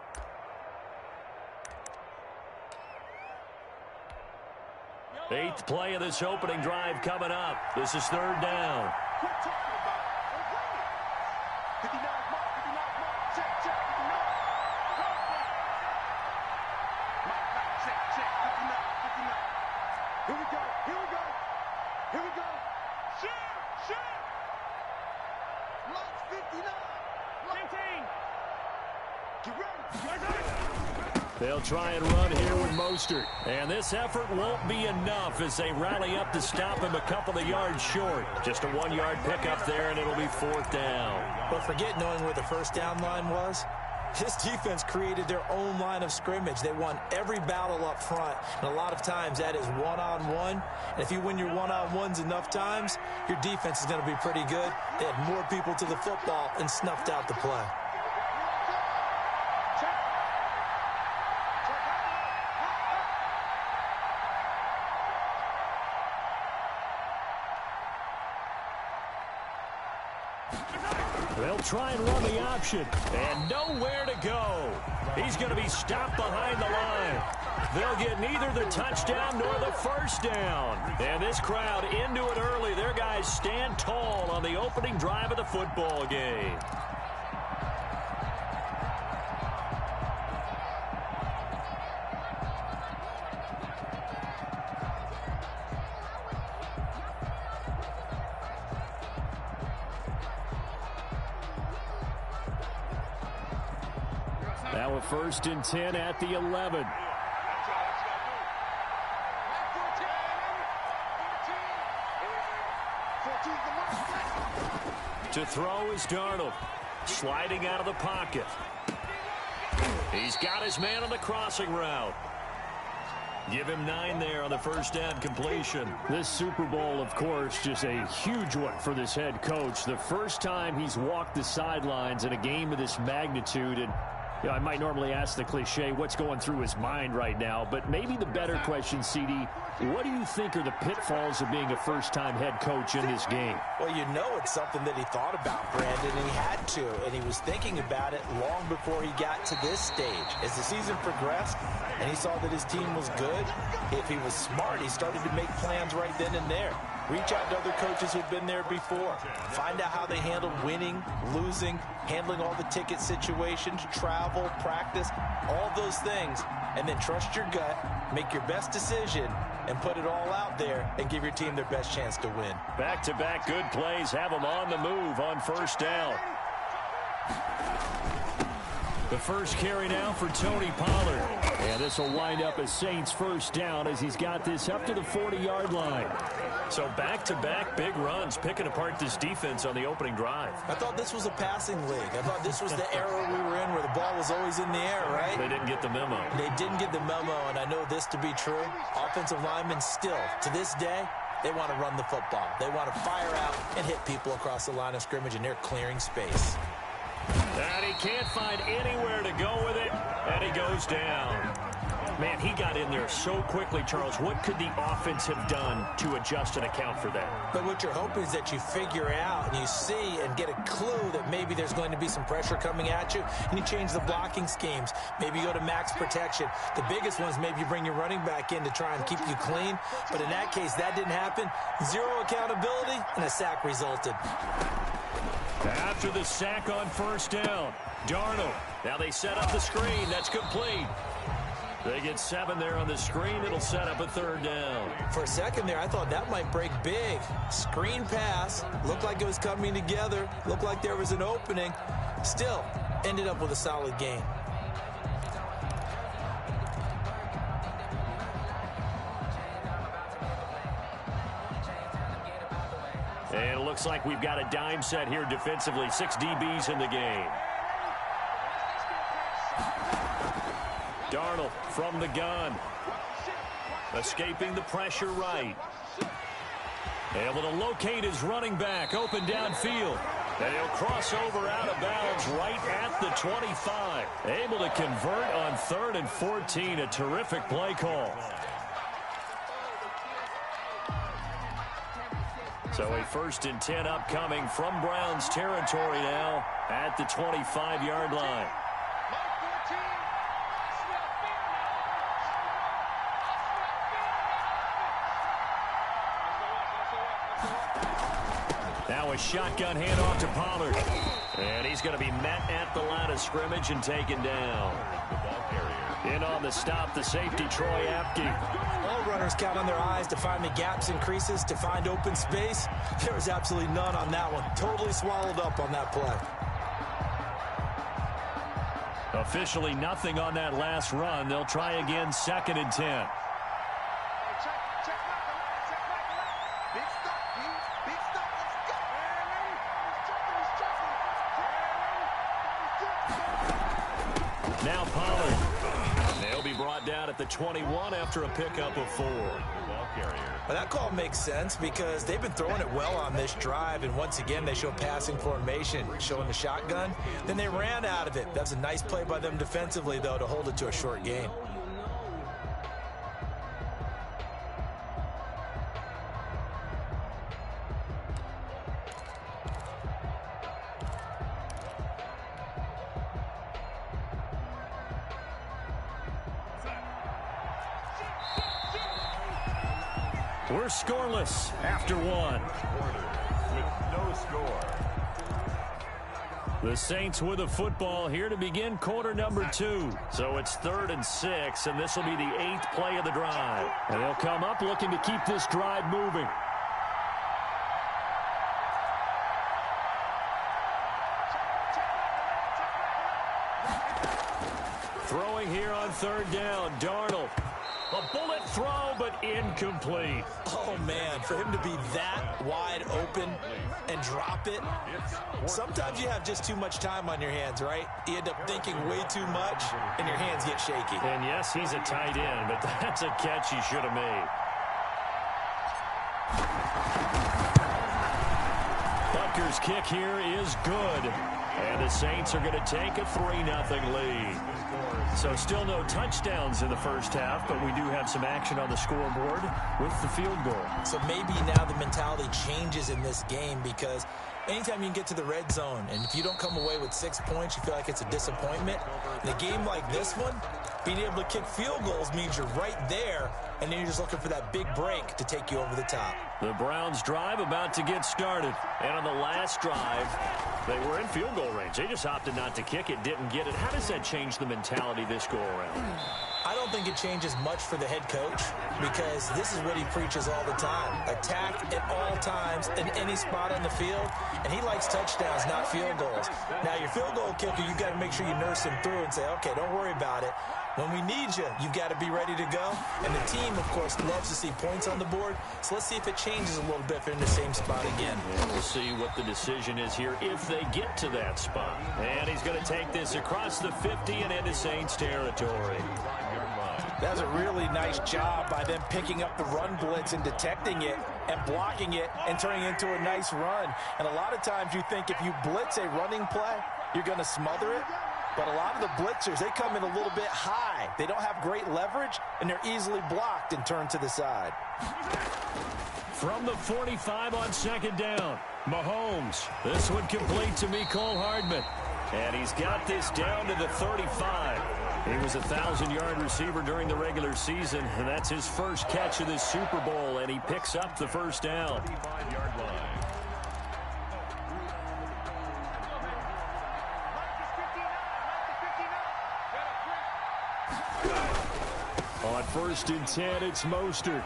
Eighth play of this opening drive coming up. This is 3rd down. Here we go. Shoot. Lock 59. 19. Get ready. They'll try and run here with Mostert. And this effort won't be enough as they rally up to stop him a couple of yards short. Just a 1-yard pickup there, and it'll be 4th down. But forget knowing where the first down line was. This defense created their own line of scrimmage. They won every battle up front, and a lot of times that is one-on-one. And if you win your one-on-ones enough times, your defense is going to be pretty good. They had more people to the football and snuffed out the play. They'll try and run the option, and nowhere to go. He's going to be stopped behind the line. They'll get neither the touchdown nor the first down. And this crowd into it early. Their guys stand tall on the opening drive of the football game. Now a 1st and 10 at the 11. To throw is Darnold. Sliding out of the pocket. He's got his man on the crossing route. Give him 9 there on the first down completion. This Super Bowl, of course, just a huge one for this head coach. The first time he's walked the sidelines in a game of this magnitude. And you know, I might normally ask the cliche, what's going through his mind right now? But maybe the better question, CD, what do you think are the pitfalls of being a first-time head coach in this game? Well, you know it's something that he thought about, Brandon, and he had to. And he was thinking about it long before he got to this stage. As the season progressed and he saw that his team was good, if he was smart, he started to make plans right then and there. Reach out to other coaches who've been there before. Find out how they handle winning, losing, handling all the ticket situations, travel, practice, all those things. And then trust your gut, make your best decision, and put it all out there and give your team their best chance to win. Back-to-back good plays have them on the move on first down. The first carry now for Tony Pollard. And this will wind up a Saints first down as he's got this up to the 40-yard line. So back-to-back big runs, picking apart this defense on the opening drive. I thought this was a passing league. I thought this was the era we were in where the ball was always in the air, right? They didn't get the memo. They didn't get the memo, and I know this to be true. Offensive linemen still, to this day, they want to run the football. They want to fire out and hit people across the line of scrimmage, and they're clearing space. And he can't find anywhere to go with it, and he goes down. Man, he got in there so quickly, Charles. What could the offense have done to adjust and account for that? But what you're hoping is that you figure out and you see and get a clue that maybe there's going to be some pressure coming at you, and you change the blocking schemes. Maybe you go to max protection. The biggest one is maybe you bring your running back in to try and keep you clean. But in that case, that didn't happen. Zero accountability, and a sack resulted. After the sack on first down, Darnold. Now they set up the screen. That's complete. They get 7 there on the screen. It'll set up a third down. For a second there, I thought that might break big. Screen pass. Looked like it was coming together. Looked like there was an opening. Still, ended up with a solid gain. And it looks like we've got a dime set here defensively. 6 DBs in the game. Darnold from the gun. Escaping the pressure right. Able to locate his running back. Open downfield. And he'll cross over out of bounds right at the 25. Able to convert on 3rd and 14. A terrific play call. So a 1st and 10 upcoming from Browns territory now at the 25-yard line. Now a shotgun handoff to Pollard. And he's going to be met at the line of scrimmage and taken down. In on the stop, the safety, Troy Apke. All runners count on their eyes to find the gaps and creases, to find open space. There was absolutely none on that one. Totally swallowed up on that play. Officially nothing on that last run. They'll try again, 2nd and 10. Now Pollard. They'll be brought down at the 21 after a pickup of 4. Well, that call makes sense because they've been throwing it well on this drive, and once again they show passing formation, showing the shotgun. Then they ran out of it. That was a nice play by them defensively, though, to hold it to a short gain. We're scoreless after 1. With no score. The Saints with the football here to begin quarter number 2. So it's 3rd and 6, and this will be the 8th play of the drive. And they'll come up looking to keep this drive moving. third down. Darnold. A bullet throw, but incomplete. Oh, man, for him to be that wide open and drop it, sometimes you have just too much time on your hands, right? You end up thinking way too much, and your hands get shaky. And yes, he's a tight end, but that's a catch he should have made. Butker's kick here is good. And the Saints are going to take a 3-0 lead. So still no touchdowns in the first half, but we do have some action on the scoreboard with the field goal. So maybe now the mentality changes in this game, because anytime you can get to the red zone, and if you don't come away with 6 points, you feel like it's a disappointment. In a game like this one, being able to kick field goals means you're right there, and then you're just looking for that big break to take you over the top. The Browns drive about to get started. And on the last drive, they were in field goal range. They just opted not to kick it, didn't get it. How does that change the mentality this go-around? I don't think it changes much for the head coach, because this is what he preaches all the time. Attack at all times in any spot on the field, and he likes touchdowns, not field goals. Now, your field goal kicker, you've got to make sure you nurse him through and say, okay, don't worry about it. When we need you, you've got to be ready to go. And the team, of course, loves to see points on the board. So let's see if it changes a little bit if they're in the same spot again. And we'll see what the decision is here if they get to that spot. And he's going to take this across the 50 and into Saints territory. That was a really nice job by them picking up the run blitz and detecting it and blocking it and turning it into a nice run. And a lot of times you think if you blitz a running play, you're going to smother it. But a lot of the blitzers, they come in a little bit high. They don't have great leverage, and they're easily blocked and turned to the side. From the 45 on second down, Mahomes. This one complete to Mecole Hardman. And he's got this down to the 35. He was a 1,000-yard receiver during the regular season, and that's his first catch of this Super Bowl, and he picks up the first down. On 1st and 10, it's Mostert.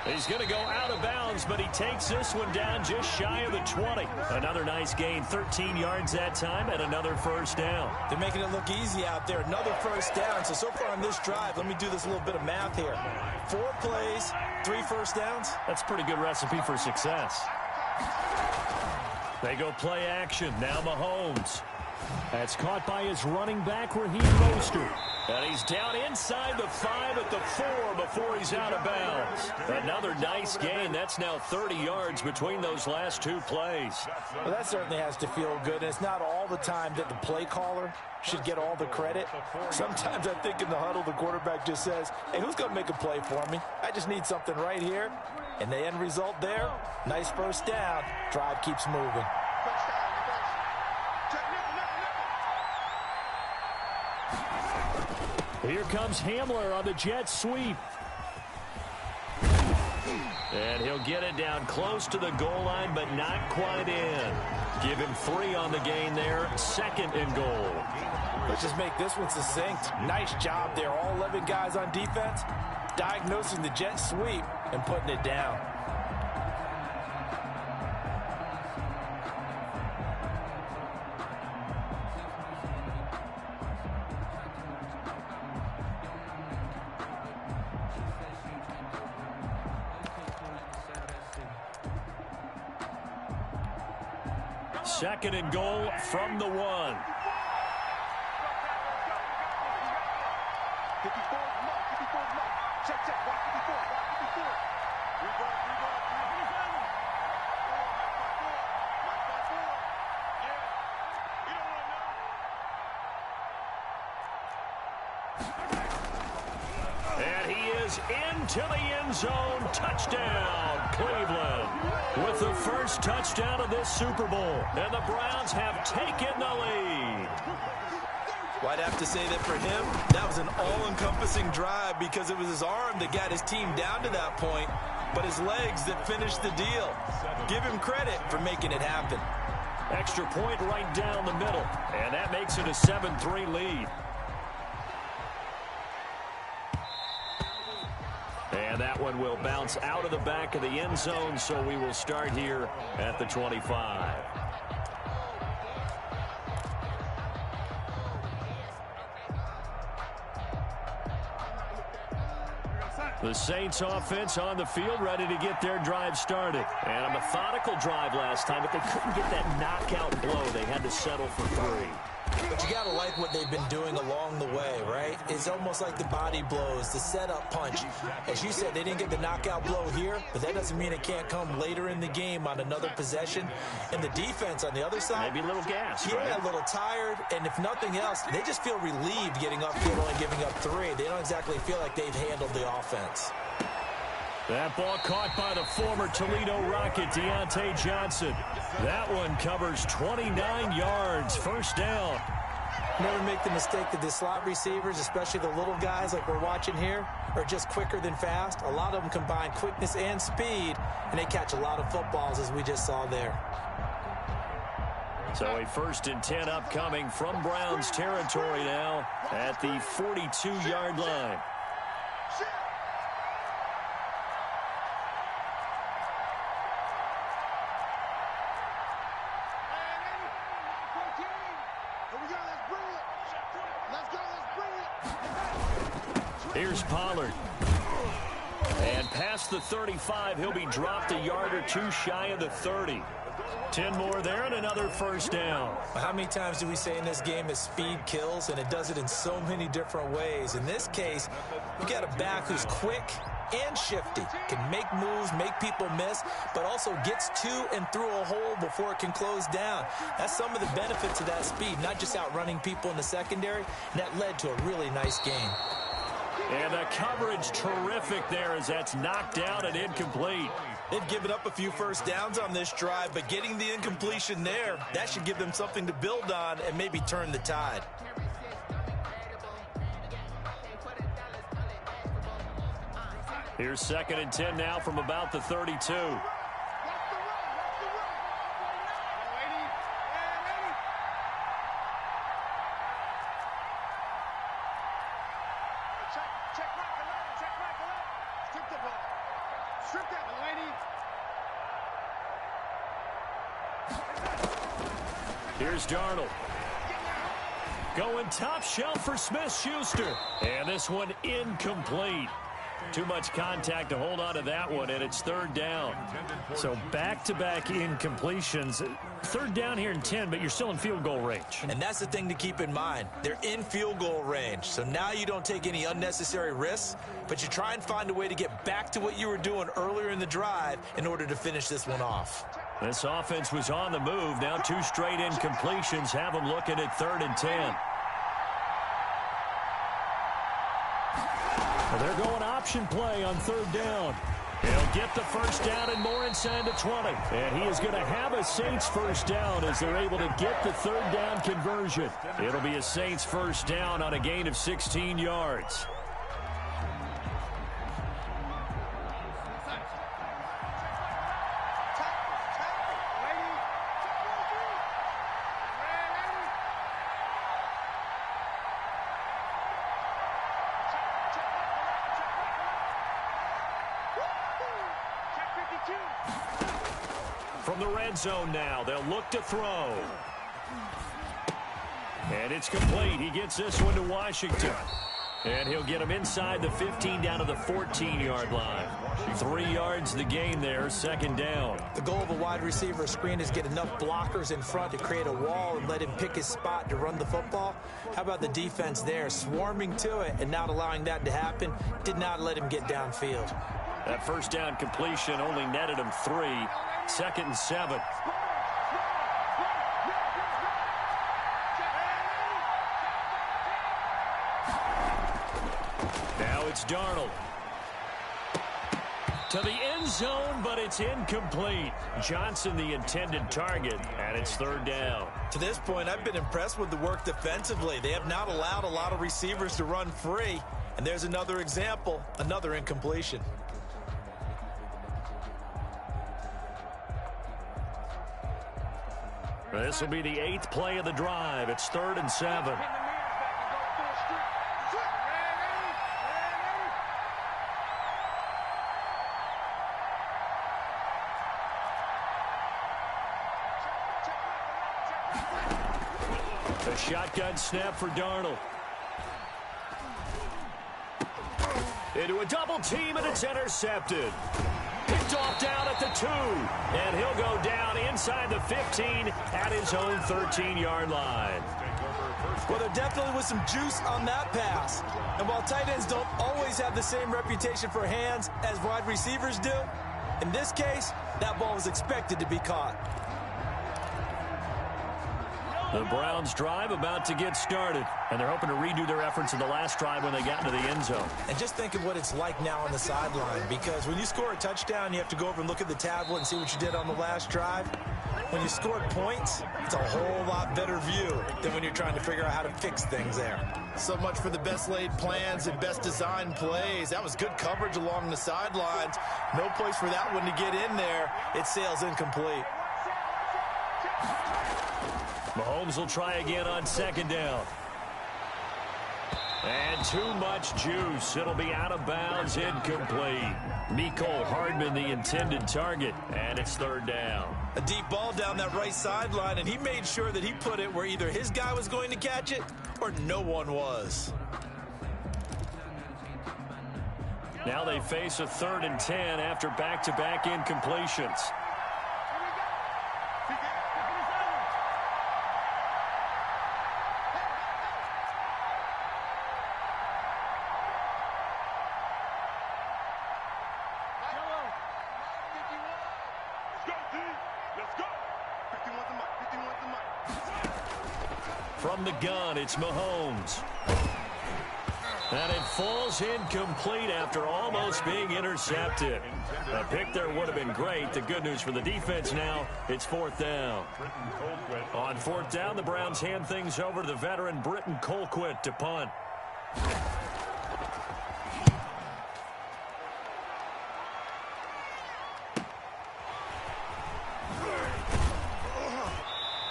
He's going to go out of bounds, but he takes this one down just shy of the 20. Another nice gain, 13 yards that time, and another first down. They're making it look easy out there. Another first down. So far on this drive, let me do this little bit of math here. 4 plays, 3 first downs. That's a pretty good recipe for success. They go play action. Now Mahomes. That's caught by his running back, Raheem Mostert. And he's down inside the 5 at the 4 before he's out of bounds. Another nice gain. That's now 30 yards between those last 2 plays. Well, that certainly has to feel good. And it's not all the time that the play caller should get all the credit. Sometimes I think in the huddle, the quarterback just says, hey, who's going to make a play for me? I just need something right here. And the end result there, nice first down. Drive keeps moving. Here comes Hamler on the jet sweep. And he'll get it down close to the goal line, but not quite in. Give him 3 on the gain there. 2nd and goal. Let's just make this one succinct. Nice job there. All 11 guys on defense diagnosing the jet sweep and putting it down. Second and goal from the 1. 54, check, watch 54, And he is into the end zone. Touchdown, Cleveland. With the first touchdown of this Super Bowl. And the Browns have taken the lead. Well, I'd have to say that for him, that was an all-encompassing drive because it was his arm that got his team down to that point, but his legs that finished the deal. Give him credit for making it happen. Extra point right down the middle. And that makes it a 7-3 lead. And that one will bounce out of the back of the end zone, so we will start here at the 25. The Saints offense on the field, ready to get their drive started. And a methodical drive last time, but they couldn't get that knockout blow. They had to settle for 3. But you got to like what they've been doing along the way, right? It's almost like the body blows, the setup punch. As you said, they didn't get the knockout blow here, but that doesn't mean it can't come later in the game on another possession. And the defense on the other side, maybe a little gas, yeah, right? A little tired. And if nothing else, they just feel relieved getting upfield only giving up 3. They don't exactly feel like they've handled the offense. That ball caught by the former Toledo Rocket, Deontay Johnson. That one covers 29 yards, first down. Never make the mistake that the slot receivers, especially the little guys like we're watching here, are just quicker than fast. A lot of them combine quickness and speed, and they catch a lot of footballs, as we just saw there. So a 1st and 10 upcoming from Browns territory now at the 42-yard line. Here's Pollard. And past the 35, he'll be dropped a yard or 2 shy of the 30. 10 more there and another first down. How many times do we say in this game that speed kills, and it does it in so many different ways? In this case, you got a back who's quick and shifty, can make moves, make people miss, but also gets to and through a hole before it can close down. That's some of the benefits of that speed, not just outrunning people in the secondary, and that led to a really nice game. And the coverage terrific there as that's knocked out and incomplete. They've given up a few first downs on this drive, but getting the incompletion there, that should give them something to build on and maybe turn the tide. Here's 2nd and 10 now from about the 32. Here's Darnold. Going top shelf for Smith-Schuster. And this one incomplete. Too much contact to hold on to that one, and it's 3rd down. So back-to-back incompletions. 3rd down here in 10, but you're still in field goal range. And that's the thing to keep in mind. They're in field goal range. So now you don't take any unnecessary risks, but you try and find a way to get back to what you were doing earlier in the drive in order to finish this one off. This offense was on the move. Now 2 straight incompletions have them looking at 3rd and 10. Well, they're going option play on 3rd down. He'll get the first down and more inside the 20. And he is going to have a Saints first down as they're able to get the 3rd down conversion. It'll be a Saints first down on a gain of 16 yards. From the red zone now, they'll look to throw. And it's complete. He gets this one to Washington. And he'll get him inside the 15 down to the 14-yard line. 3 yards the gain there, 2nd down. The goal of a wide receiver screen is get enough blockers in front to create a wall and let him pick his spot to run the football. How about the defense there, swarming to it and not allowing that to happen? Did not let him get downfield. That first down completion only netted him 3. 2nd and 7. Now it's Darnold. To the end zone, but it's incomplete. Johnson the intended target, and it's 3rd down. To this point, I've been impressed with the work defensively. They have not allowed a lot of receivers to run free. And there's another example, another incompletion. This will be the 8th play of the drive. It's 3rd and 7. A shotgun snap for Darnold. Into a double team, and it's intercepted. Picked off down at the 2. And he'll go down inside the 15 at his own 13-yard line. Well, there definitely was some juice on that pass. And while tight ends don't always have the same reputation for hands as wide receivers do, in this case, that ball was expected to be caught. The Browns drive about to get started, and they're hoping to redo their efforts in the last drive when they got into the end zone. And just think of what it's like now on the sideline, because when you score a touchdown, you have to go over and look at the tablet and see what you did on the last drive. When you scored points, it's a whole lot better view than when you're trying to figure out how to fix things there. So much for the best laid plans and best designed plays. That was good coverage along the sidelines. No place for that one to get in there. It sails incomplete. Mahomes will try again on second down. And too much juice. It'll be out of bounds, incomplete. Mecole Hardman, the intended target, and it's third down. A deep ball down that right sideline, and he made sure that he put it where either his guy was going to catch it or no one was. Now they face a 3rd and 10 after back-to-back incompletions. From the gun, it's Mahomes. And it falls incomplete after almost being intercepted. A pick there would have been great. The good news for the defense now, it's 4th down. On 4th down, the Browns hand things over to the veteran Britton Colquitt to punt.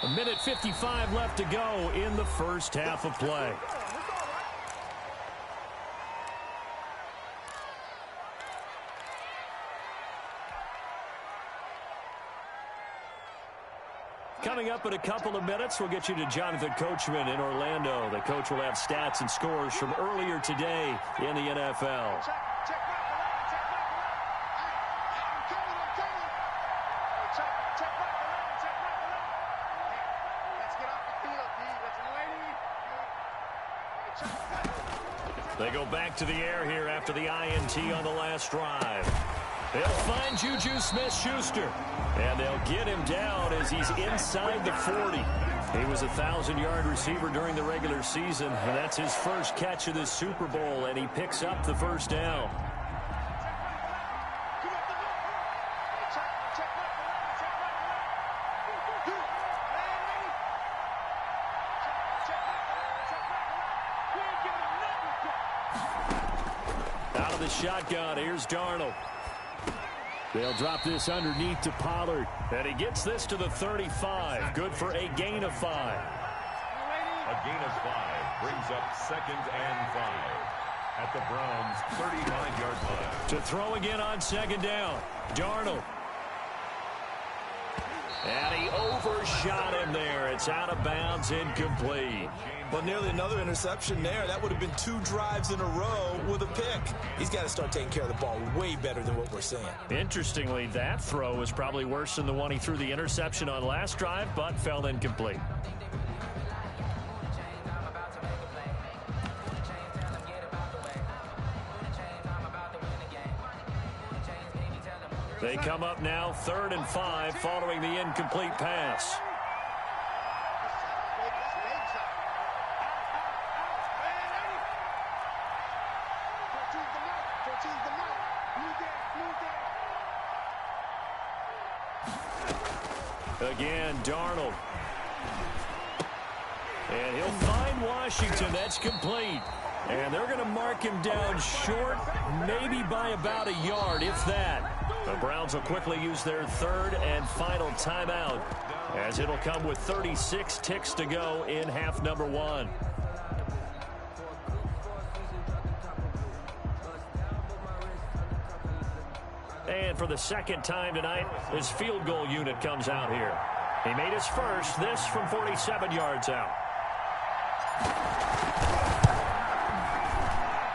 A minute 55 left to go in the first half of play. Coming up in a couple of minutes, we'll get you to Jonathan Coachman in Orlando. The coach will have stats and scores from earlier today in the NFL. They go back to the air here after the INT on the last drive. They'll find Juju Smith-Schuster, and they'll get him down as he's inside the 40. He was a 1,000-yard receiver during the regular season, and that's his first catch of this Super Bowl, and he picks up the first down. Out of the shotgun, here's Darnold. They'll drop this underneath to Pollard. And he gets this to the 35. Good for a gain of 5. A gain of 5 brings up 2nd and 5 at the Browns' 39-yard line. To throw again on 2nd down. Darnold. And he overshot him there. It's out of bounds, incomplete. Well, nearly another interception there. That would have been 2 drives in a row with a pick. He's got to start taking care of the ball way better than what we're seeing. Interestingly, that throw was probably worse than the one he threw the interception on last drive, but fell incomplete. They come up now 3rd and 5 following the incomplete pass. Again, Darnold. And he'll find Washington. That's complete. And they're going to mark him down short, maybe by about a yard, if that. The Browns will quickly use their 3rd and final timeout, as it'll come with 36 ticks to go in half number 1. And for the 2nd time tonight, his field goal unit comes out here. He made his first, this from 47 yards out.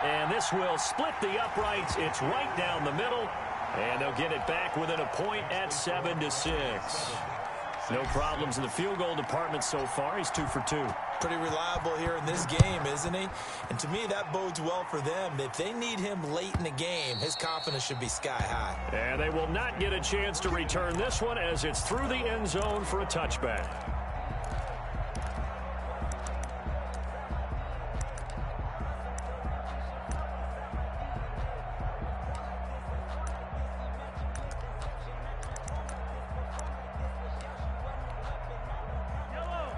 And this will split the uprights. It's right down the middle. And they'll get it back within a point at 7-6. No problems in the field goal department so far. He's 2 for 2. Pretty reliable here in this game, isn't he? And to me, that bodes well for them. If they need him late in the game, his confidence should be sky high. And they will not get a chance to return this one as it's through the end zone for a touchback.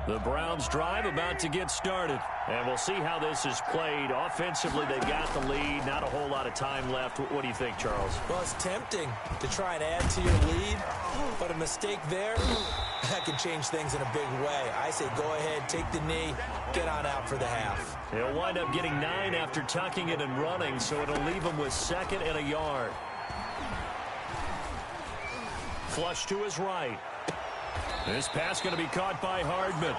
The Browns drive about to get started. And we'll see how this is played. Offensively, they've got the lead. Not a whole lot of time left. What do you think, Charles? Well, it's tempting to try and add to your lead, but a mistake there, that can change things in a big way. I say go ahead, take the knee, get on out for the half. He'll wind up getting 9 after tucking it and running, so it'll leave him with 2nd and a yard. Flush to his right. This pass going to be caught by Hardman.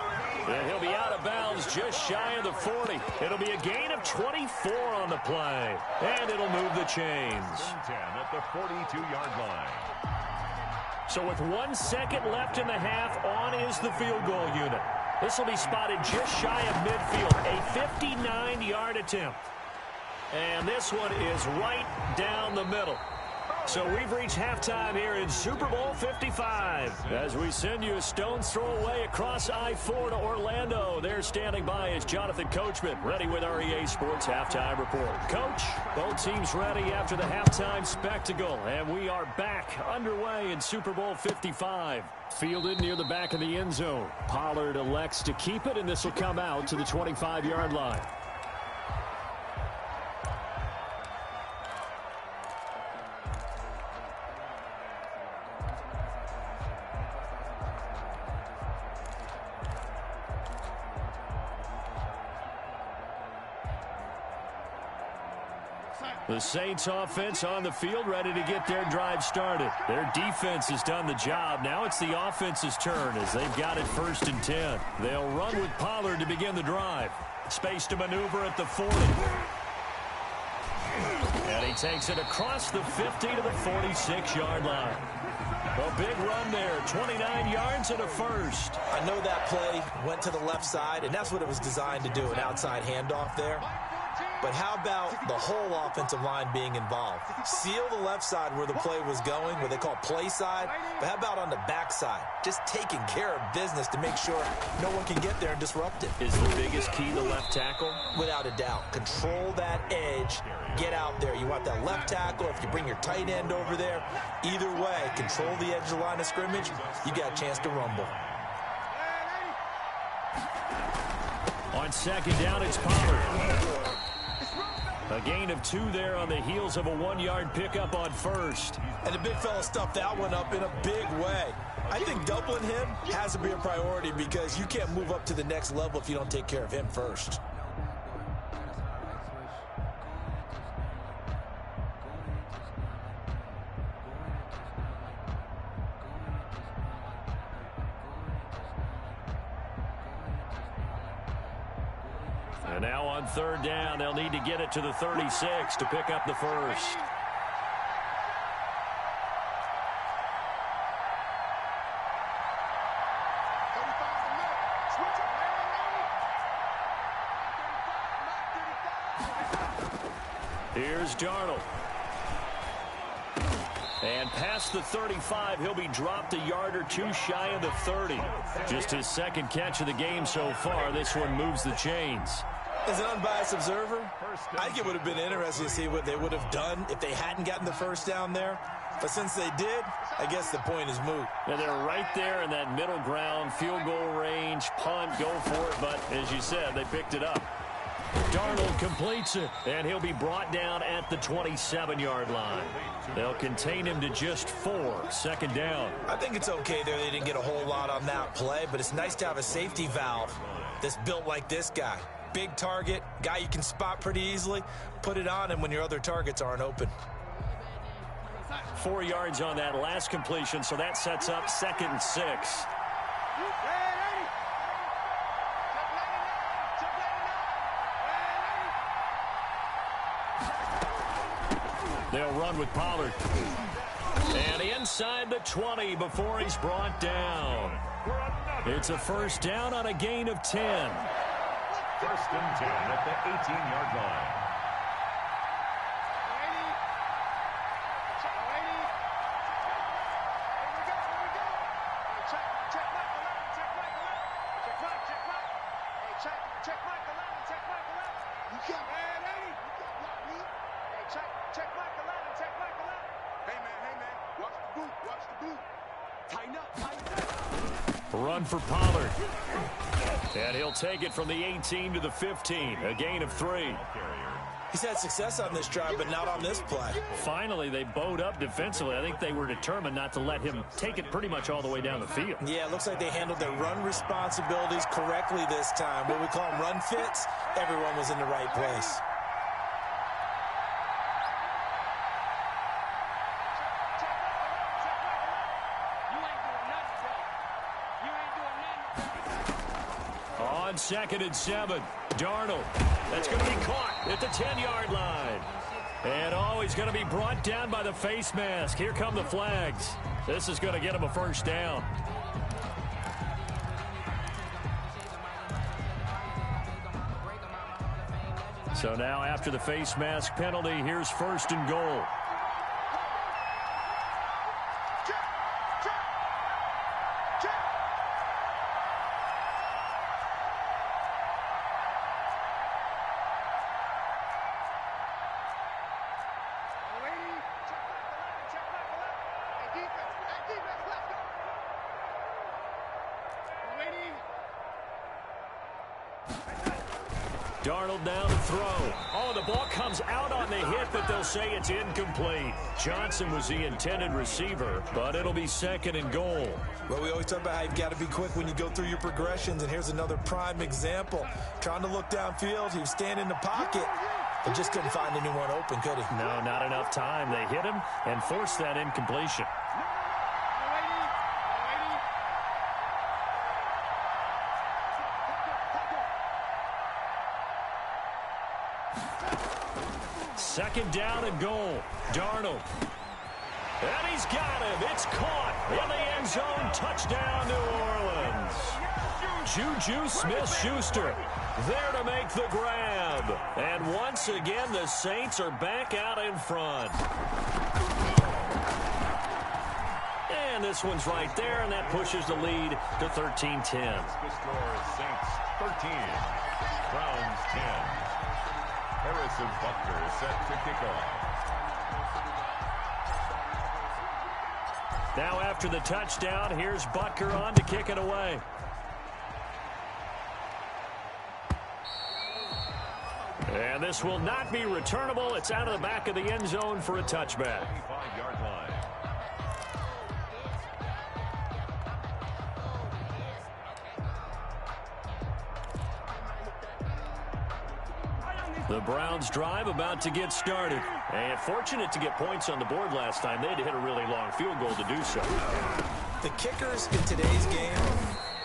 And he'll be out of bounds just shy of the 40. It'll be a gain of 24 on the play. And it'll move the chains. 10 at the 42-yard line. So with 1 second left in the half, on is the field goal unit. This will be spotted just shy of midfield. A 59-yard attempt. And this one is right down the middle. So we've reached halftime here in Super Bowl 55. As we send you a stone's throw away across I-4 to Orlando. There standing by is Jonathan Coachman, ready with our EA Sports Halftime Report. Coach, both teams ready after the halftime spectacle. And we are back underway in Super Bowl 55. Fielded near the back of the end zone. Pollard elects to keep it, and this will come out to the 25-yard line. The Saints offense on the field, ready to get their drive started. Their defense has done the job. Now it's the offense's turn as they've got it 1st and 10. They'll run with Pollard to begin the drive. Space to maneuver at the 40. And he takes it across the 50 to the 46-yard line. A big run there, 29 yards and a first. I know that play went to the left side, and that's what it was designed to do, an outside handoff there. But how about the whole offensive line being involved? Seal the left side where the play was going, what they call play side. But how about on the back side? Just taking care of business to make sure no one can get there and disrupt it. Is the biggest key the left tackle? Without a doubt. Control that edge. Get out there. You want that left tackle. If you bring your tight end over there, either way, control the edge of the line of scrimmage, you got a chance to rumble. On 2nd down, it's Pollard. A gain of 2 there on the heels of a 1-yard pickup on 1st. And the big fella stuffed that one up in a big way. I think doubling him has to be a priority because you can't move up to the next level if you don't take care of him first. And now on 3rd down, they'll need to get it to the 36 to pick up the first. Here's Darnold. And past the 35, he'll be dropped a yard or 2 shy of the 30. Just his 2nd catch of the game so far. This one moves the chains. As an unbiased observer, I think it would have been interesting to see what they would have done if they hadn't gotten the first down there. But since they did, I guess the point is moot. And they're right there in that middle ground, field goal range, punt, go for it. But as you said, they picked it up. Darnold completes it, and he'll be brought down at the 27-yard line. They'll contain him to just 4, 2nd down. I think it's okay there. They didn't get a whole lot on that play, but it's nice to have a safety valve that's built like this guy. Big target, guy you can spot pretty easily. Put it on him when your other targets aren't open. 4 yards on that last completion, so that sets up 2nd and 6. They'll run with Pollard. And inside the 20 before he's brought down. It's a first down on a gain of 10. First and 10 at the 18-yard line. Run for Pollard. And he'll take it from the 18 to the 15. A gain of 3. He's had success on this drive, but not on this play. Finally, they bowed up defensively. I think they were determined not to let him take it pretty much all the way down the field. Yeah, it looks like they handled their run responsibilities correctly this time. What we call them run fits, everyone was in the right place. On 2nd and 7, Darnold. That's going to be caught at the 10-yard line. And he's going to be brought down by the face mask. Here come the flags. This is going to get him a first down. So now after the face mask penalty, here's 1st and goal. Darnold now to throw. Oh, the ball comes out on the hit, but they'll say it's incomplete. Johnson was the intended receiver, but it'll be 2nd and goal. Well, we always talk about how you've got to be quick when you go through your progressions, and here's another prime example. Trying to look downfield, he was standing in the pocket, but just couldn't find anyone open, could he? No, not enough time. They hit him and forced that incompletion. Second down and goal. Darnold. And he's got him. It's caught in the end zone. Touchdown, New Orleans. Juju Smith-Schuster there to make the grab. And once again, the Saints are back out in front. And this one's right there, and that pushes the lead to 13-10. The score is Saints 13, Browns 10. Harrison Butker is set to kick off. Now after the touchdown, here's Butker on to kick it away. And this will not be returnable. It's out of the back of the end zone for a touchback. 25-yard line. The Browns drive about to get started. And fortunate to get points on the board last time. They had to hit a really long field goal to do so. The kickers in today's game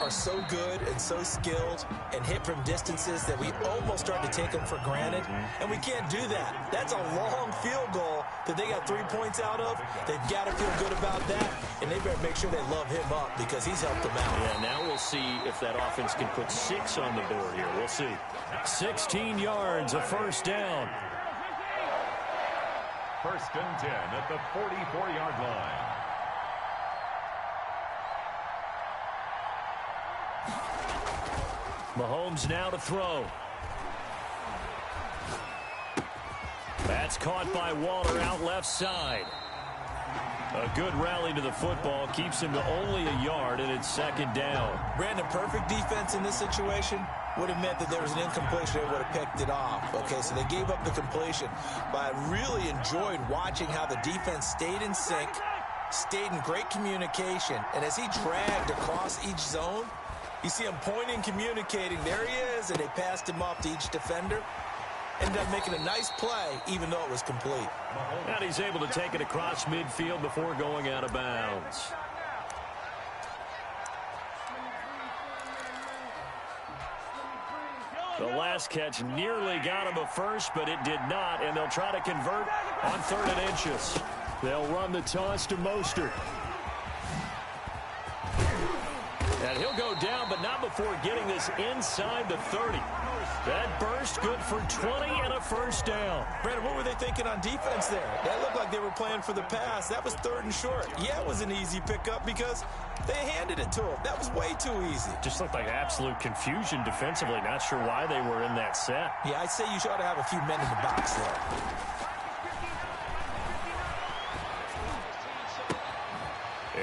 are so good and so skilled and hit from distances that we almost start to take them for granted. And we can't do that. That's a long field goal that they got 3 points out of. They've got to feel good about that. And they better make sure they love him up because he's helped them out. Yeah, now we'll see if that offense can put 6 on the board here. We'll see. 16 yards, a first down. First and 10 at the 44-yard line. Mahomes now to throw. That's caught by Waller out left side. A good rally to the football keeps him to only a yard, and it's second down. Brandon, perfect defense in this situation would have meant that there was an incompletion. They would have picked it off. Okay, so they gave up the completion. But I really enjoyed watching how the defense stayed in sync, stayed in great communication, and as he dragged across each zone, you see him pointing, communicating. There he is, and they passed him off to each defender. Ended up making a nice play, even though it was complete. And he's able to take it across midfield before going out of bounds. The last catch nearly got him a first, but it did not, and they'll try to convert on 3rd and inches. They'll run the toss to Mostert. And he'll go down, but not before getting this inside the 30. That burst good for 20 and a first down. Brandon, what were they thinking on defense there? That looked like they were playing for the pass. That was 3rd and short. Yeah, it was an easy pickup because they handed it to him. That was way too easy. Just looked like absolute confusion defensively. Not sure why they were in that set. Yeah, I'd say you ought to have a few men in the box there.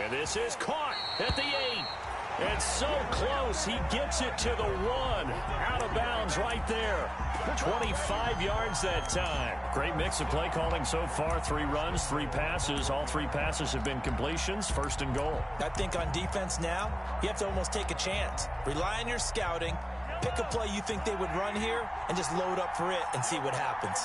And this is caught at the 8. And so close, he gets it to the 1. Out of bounds right there. 25 yards that time. Great mix of play calling so far. 3 runs, 3 passes. All 3 passes have been completions. 1st and goal. I think on defense now, you have to almost take a chance. Rely on your scouting. Pick a play you think they would run here and just load up for it and see what happens.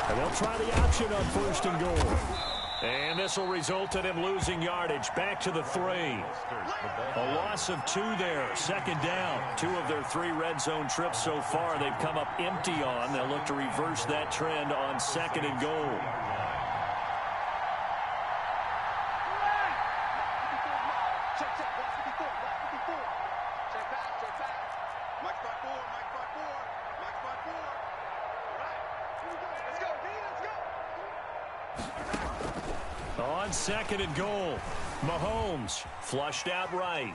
And they'll try the option on 1st and goal. And this will result in him losing yardage. Back to the 3. A loss of 2 there. 2nd down. 2 of their 3 red zone trips so far they've come up empty on. They'll look to reverse that trend on 2nd and goal. On 2nd and goal, Mahomes flushed out right.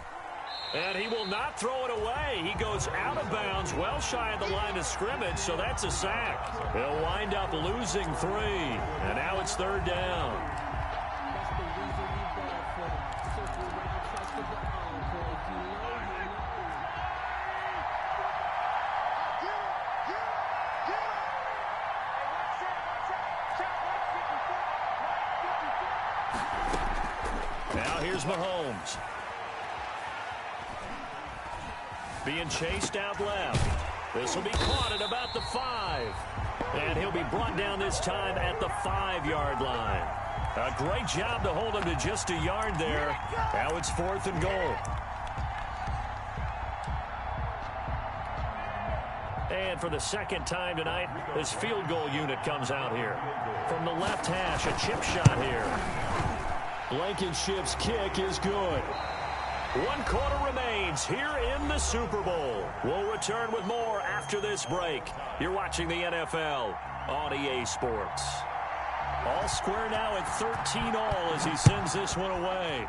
And he will not throw it away. He goes out of bounds, well shy of the line of scrimmage, so that's a sack. He'll wind up losing 3. And now it's 3rd down. Now here's Mahomes. Being chased out left. This will be caught at about the 5. And he'll be brought down this time at the 5-yard line. A great job to hold him to just a yard there. Now it's 4th and goal. And for the 2nd time tonight, this field goal unit comes out here. From the left hash, a chip shot here. Blankenship's kick is good. 1 quarter remains here in the Super Bowl. We'll return with more after this break. You're watching the NFL on EA Sports. All square now at 13-all as he sends this one away.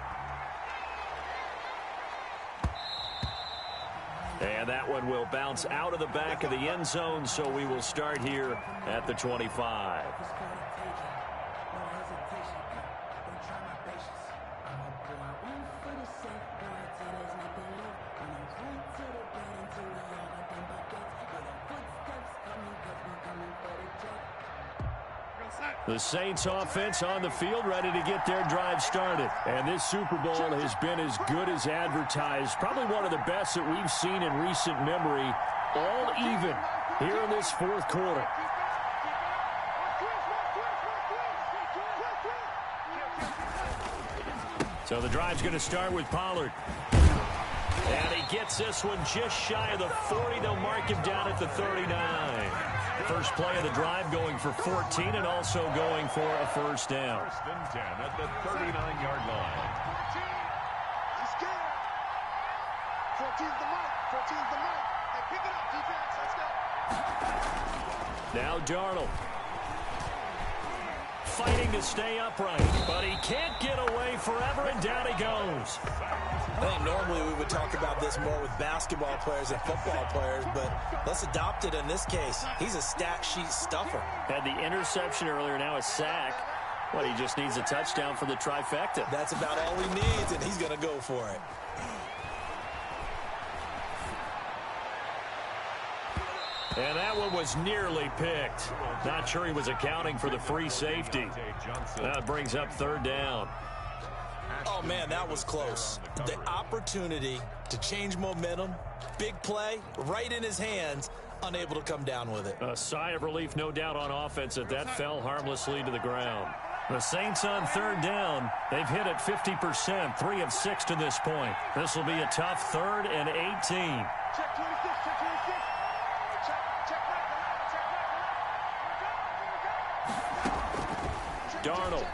And that one will bounce out of the back of the end zone, so we will start here at the 25. The Saints offense on the field, ready to get their drive started. And this Super Bowl has been as good as advertised. Probably one of the best that we've seen in recent memory. All even here in this 4th quarter. So the drive's going to start with Pollard. And he gets this one just shy of the 40. They'll mark him down at the 39. First play of the drive going for 14 and also going for a first down. 1st and 10 at the 39-yard line. 14's the mic. 14's the mic. Hey, pick it up, defense. Let's go. Now Darnold. Fighting to stay upright, but he can't get away forever, and down he goes. I think normally we would talk about this more with basketball players and football players, but let's adopt it in this case. He's a stat sheet stuffer. Had the interception earlier, now a sack. Well, he just needs a touchdown for the trifecta. That's about all he needs, and he's going to go for it. And that one was nearly picked. Not sure he was accounting for the free safety. That brings up 3rd down. Oh, man, that was close. The opportunity to change momentum, big play, right in his hands, unable to come down with it. A sigh of relief, no doubt, on offense that fell harmlessly to the ground. The Saints on third down. They've hit it 50%, 3 of 6 to this point. This will be a tough 3rd and 18. Darnold.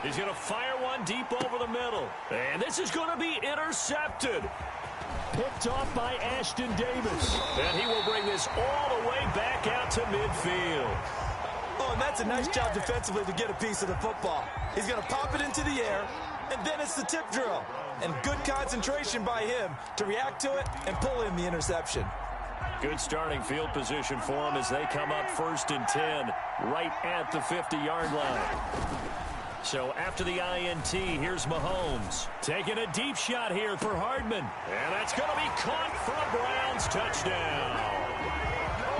He's going to fire one deep over the middle. And this is going to be intercepted. Picked off by Ashton Davis. And he will bring this all the way back out to midfield. Oh, and that's a nice job defensively to get a piece of the football. He's going to pop it into the air, and then it's the tip drill. And good concentration by him to react to it and pull in the interception. Good starting field position for him as they come up 1st and 10, right at the 50-yard line. So after the INT, here's Mahomes. Taking a deep shot here for Hardman. And that's going to be caught for a Browns touchdown.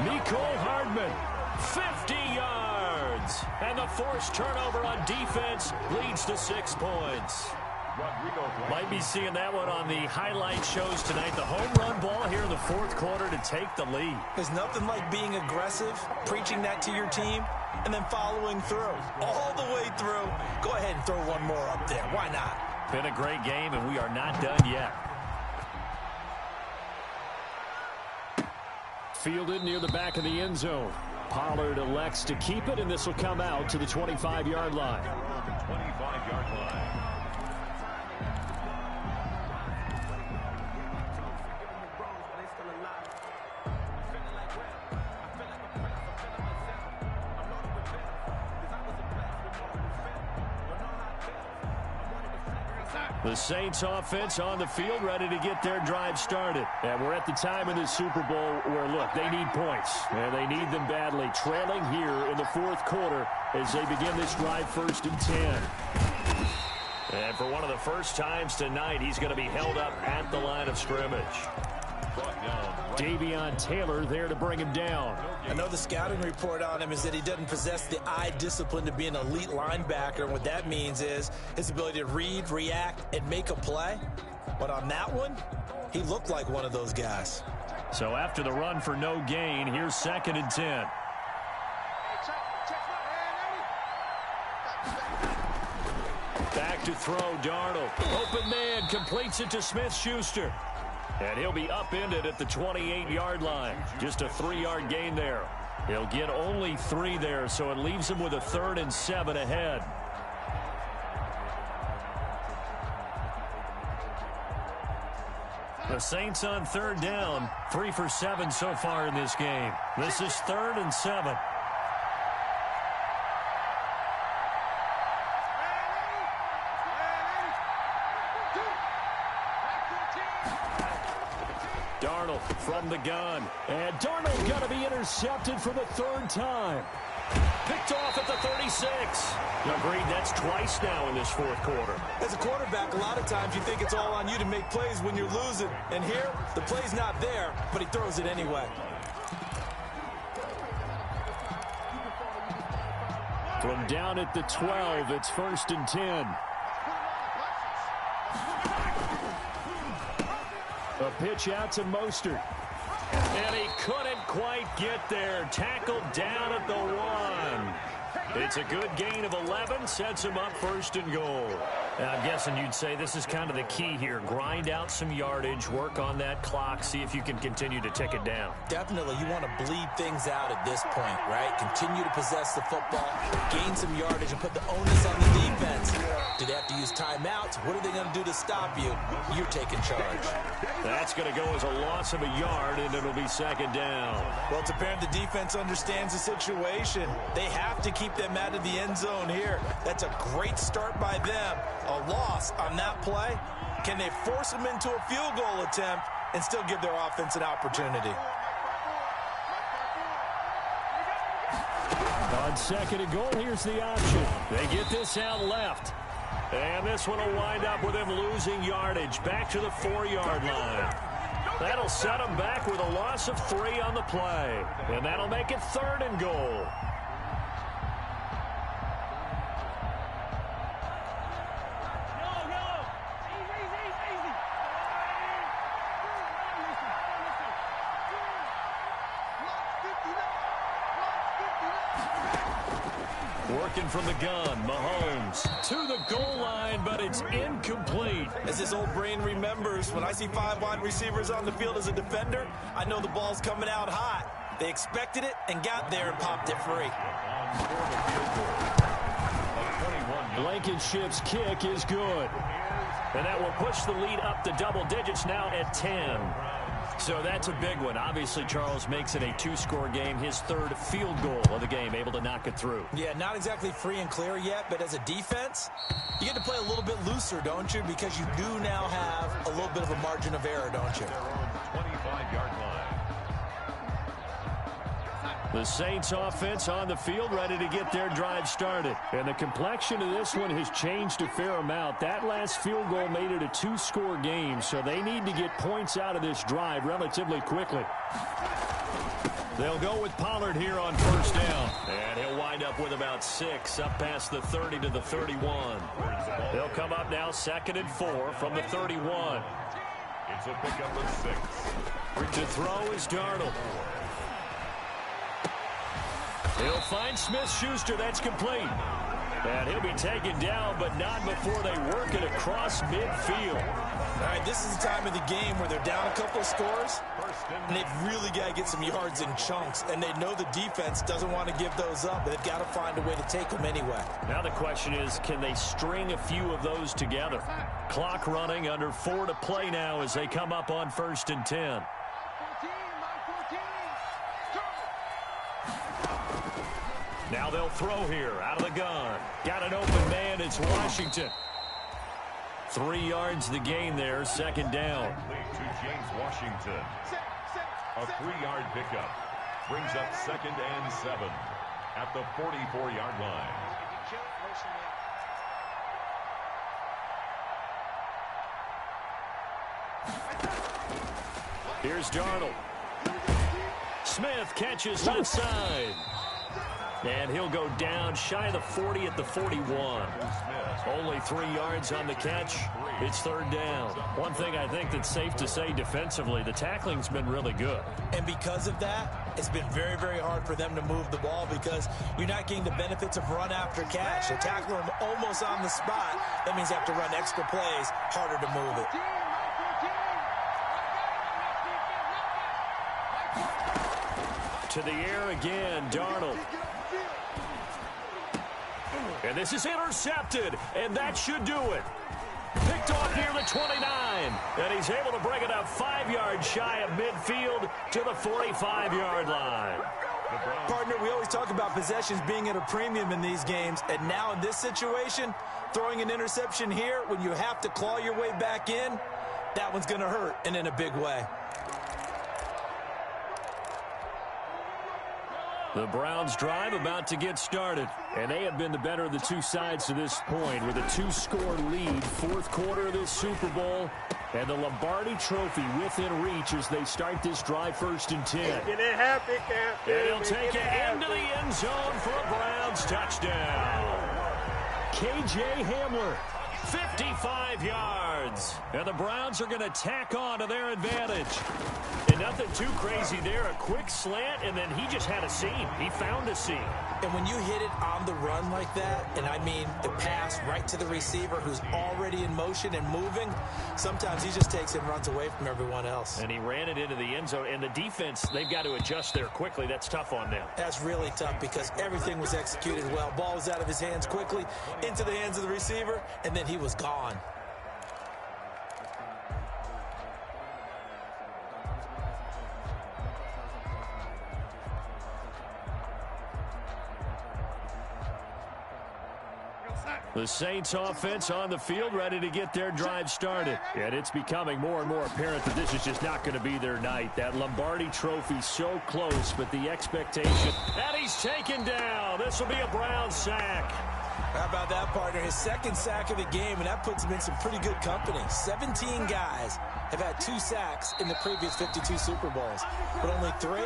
Mecole Hardman, 50 yards. And the forced turnover on defense leads to 6 points. Might be seeing that one on the highlight shows tonight. The home run ball here in the 4th quarter to take the lead. There's nothing like being aggressive, preaching that to your team, and then following through. All the way through. Go ahead and throw one more up there. Why not? Been a great game, and we are not done yet. Fielded near the back of the end zone. Pollard elects to keep it, and this will come out to the 25-yard line. 25-yard line. The Saints offense on the field ready to get their drive started. And we're at the time in the Super Bowl where, look, they need points. And they need them badly. Trailing here in the 4th quarter as they begin this drive 1st and 10. And for one of the first times tonight, he's going to be held up at the line of scrimmage. Davion Taylor there to bring him down. I know the scouting report on him is that he doesn't possess the eye discipline to be an elite linebacker. And what that means is his ability to read, react, and make a play. But on that one, he looked like one of those guys. So after the run for no gain, here's 2nd and 10. Back to throw, Darnold. Open man, completes it to Smith-Schuster. And he'll be upended at the 28-yard line. Just a 3-yard gain there. He'll get only 3 there, so it leaves him with a 3rd and 7 ahead. The Saints on 3rd down, 3 for 7 so far in this game. This is 3rd and 7. Darnold from the gun. And Darnold got to be intercepted for the 3rd time. Picked off at the 36. Agreed, that's twice now in this 4th quarter. As a quarterback, a lot of times you think it's all on you to make plays when you're losing. And here, the play's not there, but he throws it anyway. From down at the 12, it's 1st and 10. A pitch out to Mostert. And he couldn't quite get there. Tackled down at the 1. It's a good gain of 11. Sets him up 1st and goal. And I'm guessing you'd say this is kind of the key here. Grind out some yardage. Work on that clock. See if you can continue to tick it down. Definitely. You want to bleed things out at this point, right? Continue to possess the football. Gain some yardage and put the onus on the defense. Do they have to use timeouts? What are they going to do to stop you? You're taking charge. That's going to go as a loss of a yard, and it'll be 2nd down. Well, it's apparent the defense understands the situation. They have to keep them out of the end zone here. That's a great start by them. A loss on that play. Can they force them into a field goal attempt and still give their offense an opportunity? On 2nd and goal, here's the option. They get this out left. And this one will wind up with him losing yardage back to the 4-yard line. That'll set him back with a loss of 3 on the play. And that'll make it 3rd and goal. Working from the gun, Mahomes to the goal line, but it's incomplete. As his old brain remembers, when I see 5 wide receivers on the field as a defender, I know the ball's coming out hot. They expected it and got there and popped it free. Blankenship's kick is good. And that will push the lead up to double digits now at 10. So that's a big one. Obviously, Charles makes it a 2-score game. His 3rd field goal of the game, able to knock it through. Yeah, not exactly free and clear yet, but as a defense, you get to play a little bit looser, don't you? Because you do now have a little bit of a margin of error, don't you? 25-yard line. The Saints offense on the field, ready to get their drive started. And the complexion of this one has changed a fair amount. That last field goal made it a 2-score game, so they need to get points out of this drive relatively quickly. They'll go with Pollard here on 1st down. And he'll wind up with about 6, up past the 30 to the 31. They'll come up now 2nd and 4 from the 31. It's a pickup of 6. To throw is Darnold. He'll find Smith-Schuster. That's complete. And he'll be taken down, but not before they work it across midfield. All right, this is the time of the game where they're down a couple of scores, and they've really got to get some yards in chunks, and they know the defense doesn't want to give those up, but they've got to find a way to take them anyway. Now the question is, can they string a few of those together? Clock running, under 4 to play now as they come up on 1st and 10. Now they'll throw here out of the gun. Got an open man. It's Washington. 3 yards the gain there. 2nd down. To James Washington. A 3-yard pickup. Brings up 2nd and 7 at the 44-yard line. Here's Darnold. Smith catches left side. And he'll go down shy of the 40 at the 41. Only 3 yards on the catch. It's 3rd down. One thing I think that's safe to say defensively, the tackling's been really good. And because of that, it's been very, very hard for them to move the ball because you're not getting the benefits of run after catch. They tackle them almost on the spot. That means they have to run extra plays, harder to move it. To the air again, Darnold. And this is intercepted, and that should do it. Picked off near the 29, and he's able to bring it up 5 yards shy of midfield to the 45-yard line. Partner, we always talk about possessions being at a premium in these games, and now in this situation, throwing an interception here when you have to claw your way back in, that one's going to hurt, and in a big way. The Browns drive about to get started, and they have been the better of the 2 sides to this point with a 2-score lead. 4th quarter of this Super Bowl, and the Lombardi Trophy within reach as they start this drive 1st and 10. Get it happy, Captain. And he'll take it into the end zone for a Browns touchdown. K.J. Hamler, 55 yards. And the Browns are going to tack on to their advantage. And nothing too crazy there. A quick slant, and then he just had a seam. He found a seam. And when you hit it on the run like that, and I mean the pass right to the receiver who's already in motion and moving, sometimes he just takes it and runs away from everyone else. And he ran it into the end zone. And the defense, they've got to adjust there quickly. That's tough on them. That's really tough because everything was executed well. Ball was out of his hands quickly, into the hands of the receiver, and then he was gone. The Saints offense on the field ready to get their drive started. And it's becoming more and more apparent that this is just not going to be their night. That Lombardi Trophy so close, but the expectation. And he's taken down. This will be a Brown sack. How about that, partner? His 2nd sack of the game, and that puts him in some pretty good company. 17 guys have had 2 sacks in the previous 52 Super Bowls, but only 3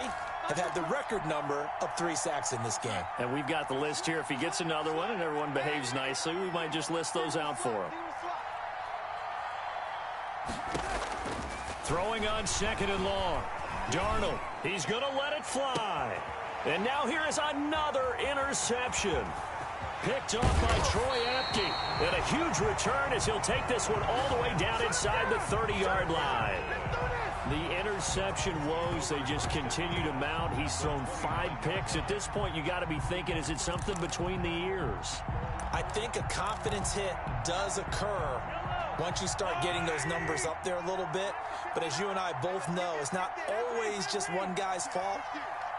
have had the record number of 3 sacks in this game. And we've got the list here. If he gets another one and everyone behaves nicely, we might just list those out for him. Throwing on 2nd and long. Darnold, he's going to let it fly. And now here is another interception. Picked off by Troy Apke. And a huge return as he'll take this one all the way down inside the 30-yard line. The interception woes, they just continue to mount. He's thrown 5 picks. At this point, you got to be thinking, is it something between the ears? I think a confidence hit does occur once you start getting those numbers up there a little bit. But as you and I both know, it's not always just one guy's fault.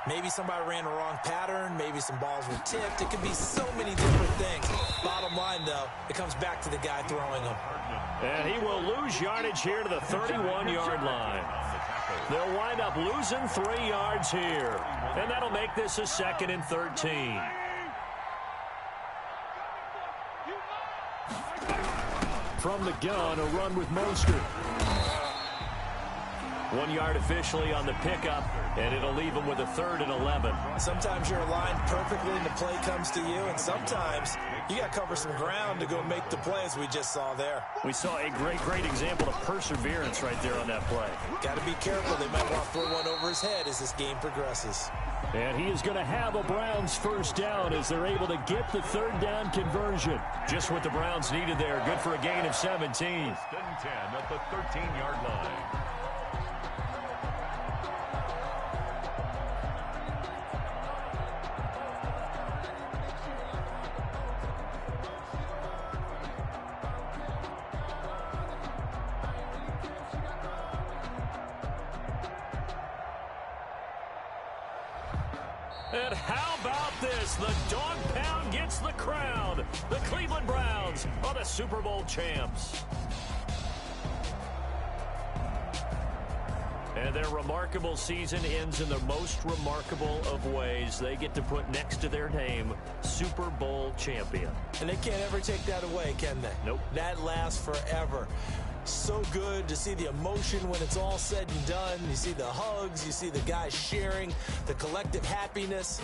Maybe somebody ran a wrong pattern. Maybe some balls were tipped. It could be so many different things. Bottom line, though, it comes back to the guy throwing them. And he will lose yardage here to the 31-yard line. They'll wind up losing 3 yards here. And that'll make this a 2nd and 13. From the gun, a run with Mostert. 1 yard officially on the pickup, and it'll leave him with a 3rd and 11. Sometimes you're aligned perfectly and the play comes to you, and sometimes you got to cover some ground to go make the plays we just saw there. We saw a great example of perseverance right there on that play. Got to be careful. They might want to throw one over his head as this game progresses. And he is going to have a Browns first down as they're able to get the 3rd down conversion. Just what the Browns needed there. Good for a gain of 17. 10 at the 13-yard line. And how about this? The dog pound gets the crown. The Cleveland Browns are the Super Bowl champs. And their remarkable season ends in the most remarkable of ways. They get to put next to their name, Super Bowl champion. And they can't ever take that away, can they? Nope. That lasts forever. So good to see the emotion when it's all said and done. You see the hugs, you see the guys sharing, the collective happiness.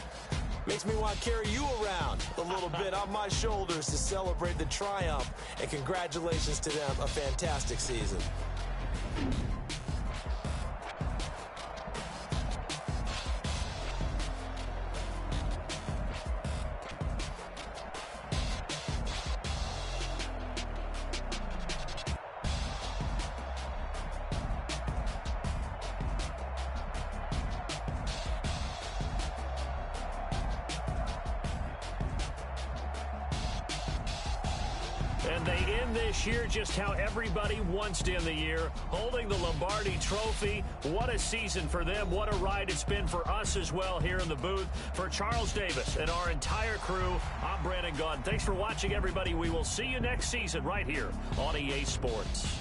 Makes me want to carry you around a little bit on my shoulders to celebrate the triumph. And congratulations to them, a fantastic season. And they end this year just how everybody wants to end the year, holding the Lombardi Trophy. What a season for them. What a ride it's been for us as well here in the booth. For Charles Davis and our entire crew, I'm Brandon Gaudin. Thanks for watching, everybody. We will see you next season right here on EA Sports.